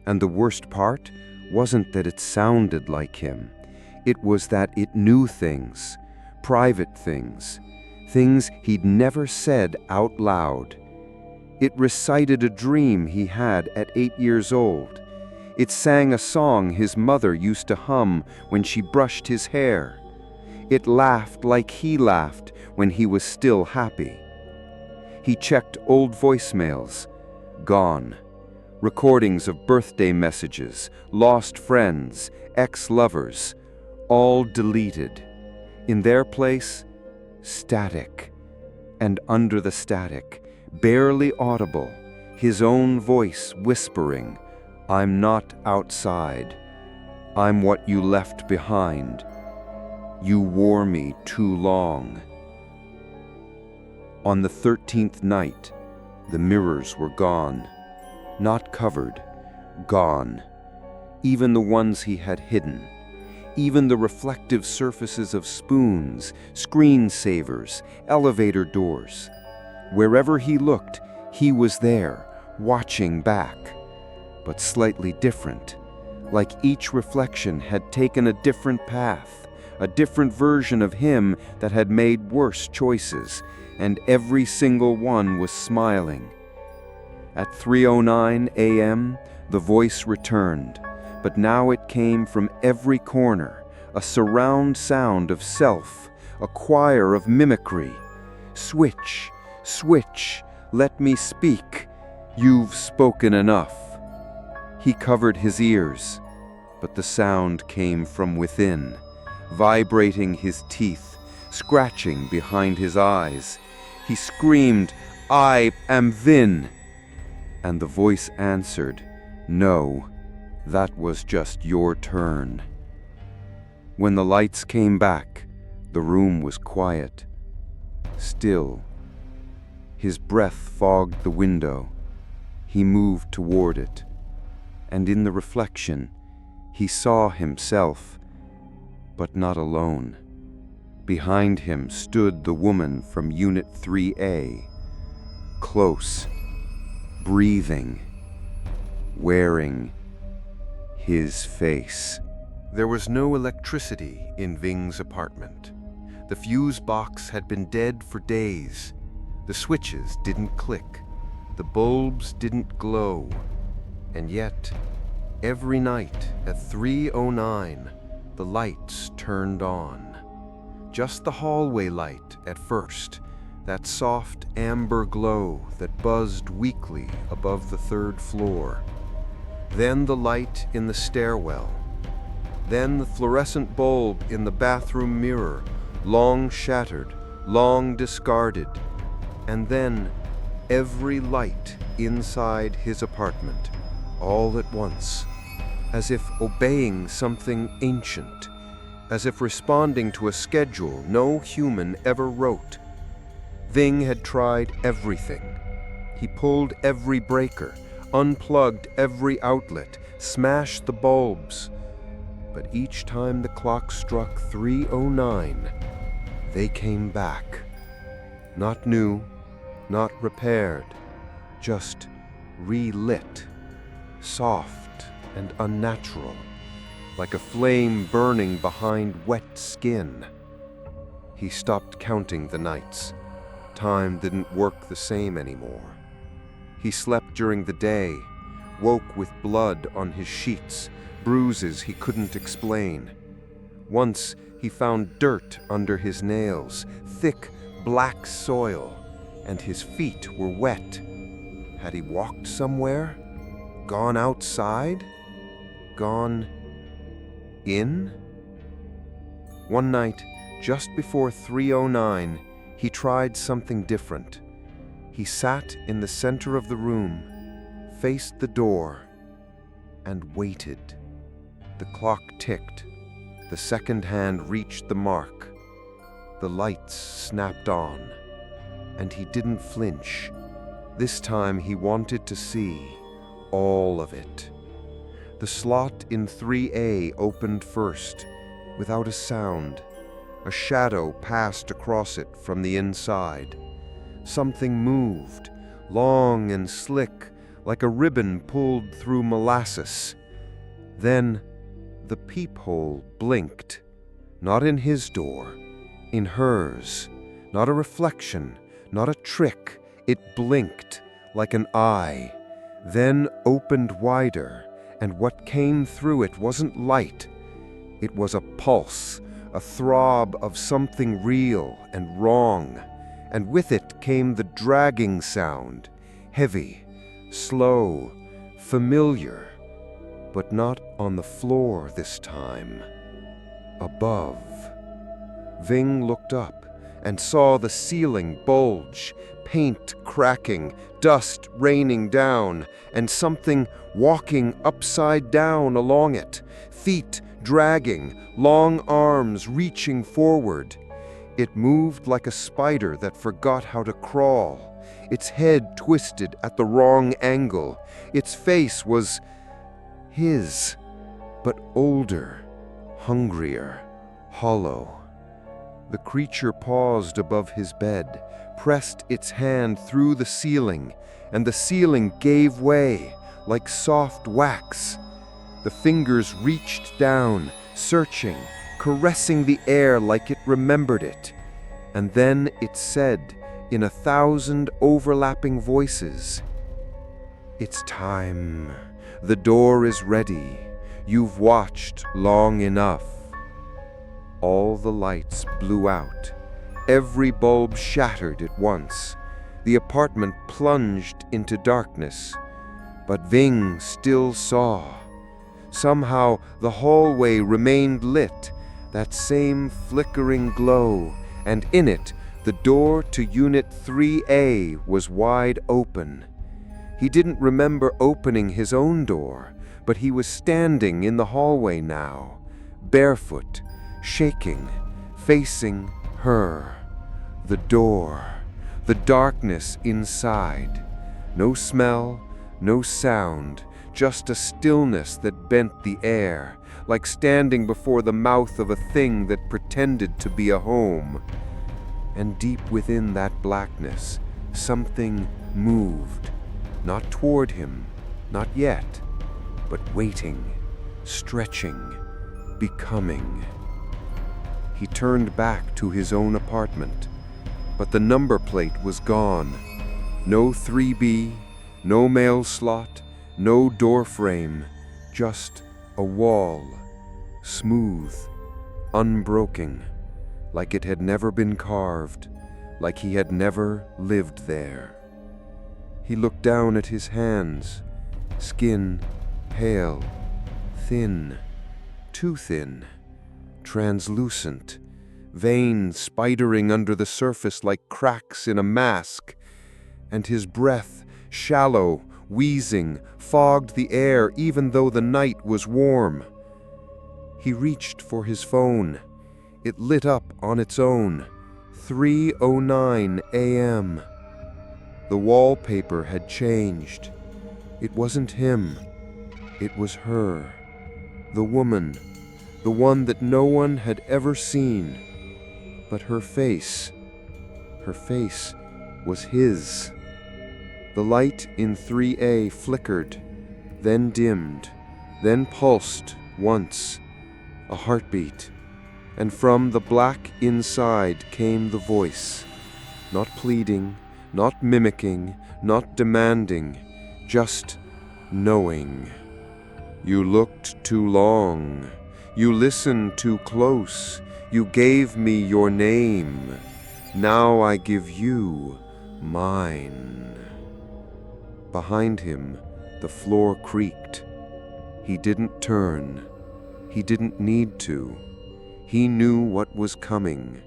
And the worst part wasn't that it sounded like him. It was that it knew things, private things, things he'd never said out loud. It recited a dream he had at 8 years old. It sang a song his mother used to hum when she brushed his hair. It laughed like he laughed when he was still happy. He checked old voicemails. Gone. Recordings of birthday messages, lost friends, ex-lovers, all deleted. In their place, static. And under the static, barely audible, his own voice whispering, "I'm not outside. I'm what you left behind. You wore me too long." On the 13th night, the mirrors were gone. Not covered, gone. Even the ones he had hidden. Even the reflective surfaces of spoons, screensavers, elevator doors. Wherever he looked, he was there, watching back. But slightly different, like each reflection had taken a different path, a different version of him that had made worse choices, and every single one was smiling. At 3:09 a.m., the voice returned, but now it came from every corner, a surround sound of self, a choir of mimicry. "Switch, switch, let me speak. You've spoken enough." He covered his ears, but the sound came from within, vibrating his teeth, scratching behind his eyes. He screamed, "I am Vin." And the voice answered, "No, that was just your turn." When the lights came back, the room was quiet, still. His breath fogged the window. He moved toward it, and in the reflection, he saw himself, but not alone. Behind him stood the woman from Unit 3A, close, breathing, wearing his face. There was no electricity in Ving's apartment. The fuse box had been dead for days. The switches didn't click. The bulbs didn't glow. And yet, every night at 3:09, the lights turned on. Just the hallway light at first, that soft amber glow that buzzed weakly above the 3rd floor. Then the light in the stairwell. Then the fluorescent bulb in the bathroom mirror, long shattered, long discarded. And then every light inside his apartment, all at once, as if obeying something ancient, as if responding to a schedule no human ever wrote. Ving had tried everything. He pulled every breaker, unplugged every outlet, smashed the bulbs. But each time the clock struck 3:09, they came back. Not new, not repaired, just relit, soft and unnatural, like a flame burning behind wet skin. He stopped counting the nights. Time didn't work the same anymore. He slept during the day, woke with blood on his sheets, bruises he couldn't explain. Once he found dirt under his nails, thick black soil, and his feet were wet. Had he walked somewhere? Gone outside? Gone in? One night, just before 3:09, he tried something different. He sat in the center of the room, faced the door, and waited. The clock ticked. The second hand reached the mark. The lights snapped on, and he didn't flinch. This time he wanted to see all of it. The slot in 3A opened first, without a sound. A shadow passed across it from the inside. Something moved, long and slick, like a ribbon pulled through molasses. Then the peephole blinked, not in his door, in hers, not a reflection, not a trick. It blinked like an eye, then opened wider, and what came through it wasn't light. It was a pulse, a throb of something real and wrong, and with it came the dragging sound, heavy, slow, familiar, but not on the floor this time. Above. Ving looked up and saw the ceiling bulge, paint cracking, dust raining down, and something walking upside down along it, feet dragging, long arms reaching forward. It moved like a spider that forgot how to crawl, its head twisted at the wrong angle. Its face was his, but older, hungrier, hollow. The creature paused above his bed, pressed its hand through the ceiling, and the ceiling gave way like soft wax. The fingers reached down, searching, caressing the air like it remembered it. And then it said, in 1,000 overlapping voices, "It's time. The door is ready. You've watched long enough." All the lights blew out. Every bulb shattered at once. The apartment plunged into darkness. But Ving still saw. Somehow the hallway remained lit, that same flickering glow, and in it the door to Unit 3A was wide open. He didn't remember opening his own door, but he was standing in the hallway now, barefoot, shaking, facing her. The door, the darkness inside. No smell, no sound, just a stillness that bent the air, like standing before the mouth of a thing that pretended to be a home. And deep within that blackness, something moved, not toward him, not yet, but waiting, stretching, becoming. He turned back to his own apartment, but the number plate was gone. No 3B, no mail slot, no door frame, just a wall, smooth, unbroken, like it had never been carved, like he had never lived there. He looked down at his hands, skin pale, thin, too thin, translucent, veins spidering under the surface like cracks in a mask, and his breath, shallow, wheezing, fogged the air even though the night was warm. He reached for his phone. It lit up on its own. 3:09 a.m. The wallpaper had changed. It wasn't him. It was her. The woman. The one that no one had ever seen. But her face was his. The light in 3A flickered, then dimmed, then pulsed once, a heartbeat, and from the black inside came the voice, not pleading, not mimicking, not demanding, just knowing. You looked too long. You listened too close. You gave me your name. Now I give you mine. Behind him, the floor creaked. He didn't turn. He didn't need to. He knew what was coming.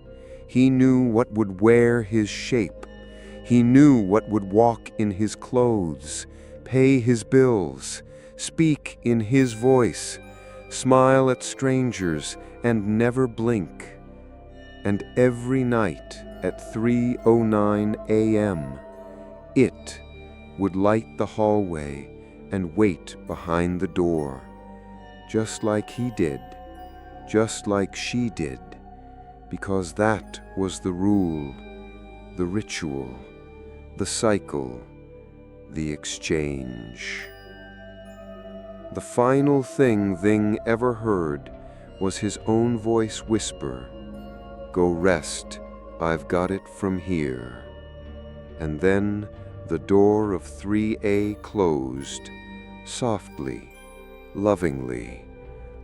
He knew what would wear his shape. He knew what would walk in his clothes, pay his bills, speak in his voice, smile at strangers, and never blink. And every night at 3:09 a.m., it would light the hallway and wait behind the door, just like he did, just like she did, because that was the rule, the ritual, the cycle, the exchange. The final thing Ving ever heard was his own voice whisper, "Go rest, I've got it from here." And then the door of 3A closed, softly, lovingly,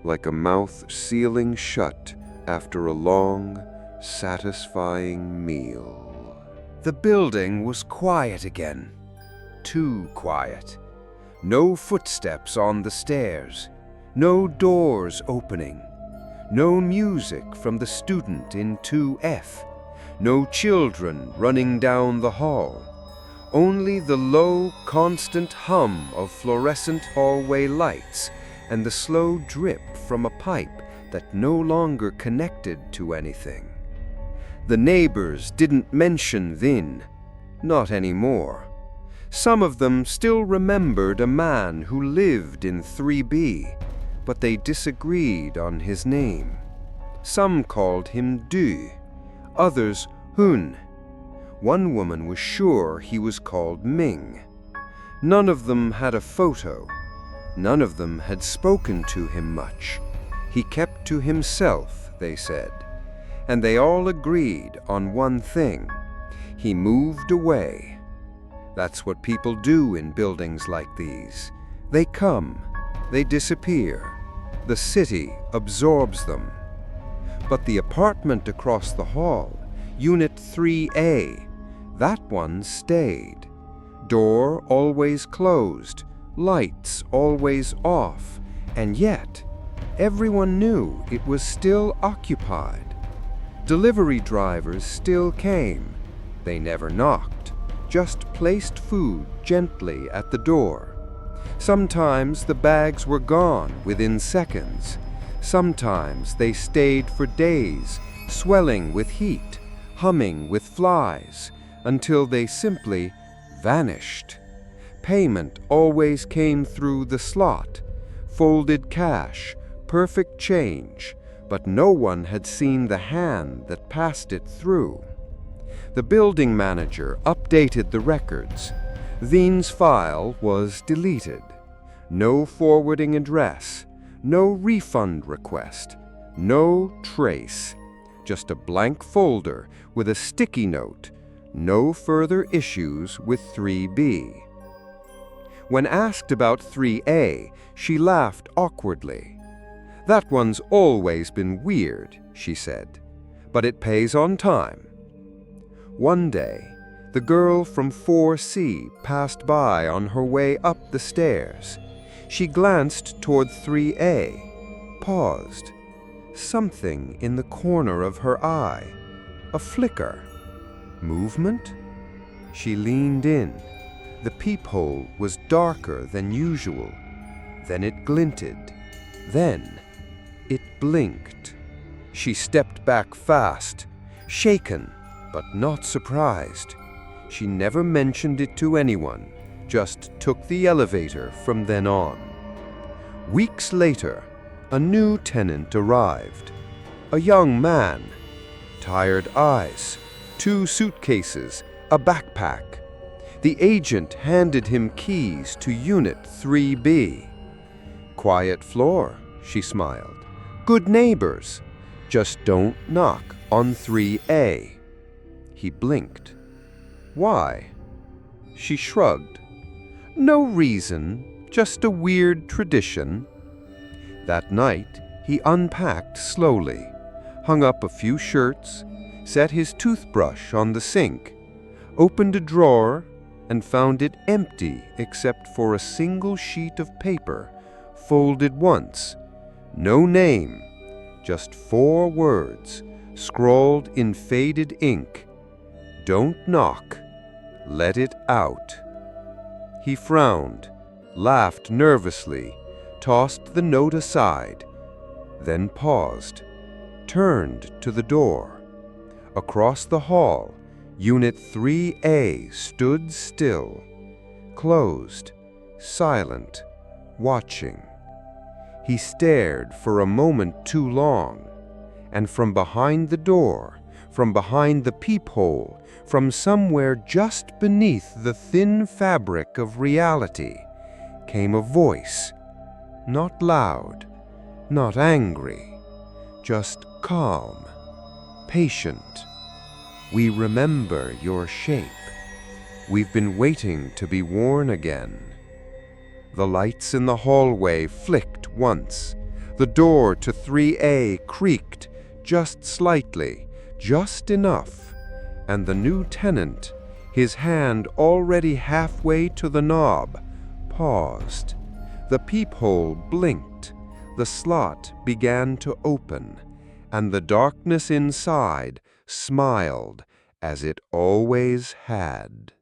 like a mouth sealing shut after a long, satisfying meal. The building was quiet again. Too quiet. No footsteps on the stairs. No doors opening. No music from the student in 2F. No children running down the hall. Only the low, constant hum of fluorescent hallway lights and the slow drip from a pipe that no longer connected to anything. The neighbors didn't mention Vin. Not anymore. Some of them still remembered a man who lived in 3B, but they disagreed on his name. Some called him Du, others Hun. One woman was sure he was called Ming. None of them had a photo. None of them had spoken to him much. He kept to himself, they said. And they all agreed on one thing. He moved away. That's what people do in buildings like these. They come, they disappear. The city absorbs them. But the apartment across the hall, Unit 3A, that one stayed. Door always closed, lights always off, and yet everyone knew it was still occupied. Delivery drivers still came. They never knocked, just placed food gently at the door. Sometimes the bags were gone within seconds. Sometimes they stayed for days, swelling with heat, humming with flies, until they simply vanished. Payment always came through the slot, folded cash, perfect change, but no one had seen the hand that passed it through. The building manager updated the records. Vin's file was deleted. No forwarding address, no refund request, no trace. Just a blank folder with a sticky note. No further issues with 3B. When asked about 3A, she laughed awkwardly. "That one's always been weird," she said, "but it pays on time." One day, the girl from 4C passed by on her way up the stairs. She glanced toward 3A, paused. Something in the corner of her eye. A flicker. Movement? She leaned in. The peephole was darker than usual. Then it glinted. Then it blinked. She stepped back fast, shaken but not surprised. She never mentioned it to anyone, just took the elevator from then on. Weeks later, a new tenant arrived. A young man. Tired eyes, 2 suitcases, a backpack. The agent handed him keys to Unit 3B. "Quiet floor," she smiled. "Good neighbors. Just don't knock on 3A." He blinked. "Why?" She shrugged. "No reason, just a weird tradition." That night, he unpacked slowly, hung up a few shirts, set his toothbrush on the sink, opened a drawer, and found it empty except for a single sheet of paper, folded once. No name, just 4 words, scrawled in faded ink. "Don't knock. Let it out." He frowned, laughed nervously, tossed the note aside, then paused, turned to the door. Across the hall, Unit 3A stood still, closed, silent, watching. He stared for a moment too long, and from behind the door, From behind the peephole, from somewhere just beneath the thin fabric of reality, came a voice, not loud, not angry, just calm, patient. We remember your shape. We've been waiting to be worn again. The lights in the hallway flicked once. The door to 3A creaked just slightly, just enough, and the new tenant, his hand already halfway to the knob, paused. The peephole blinked, the slot began to open, and the darkness inside smiled as it always had.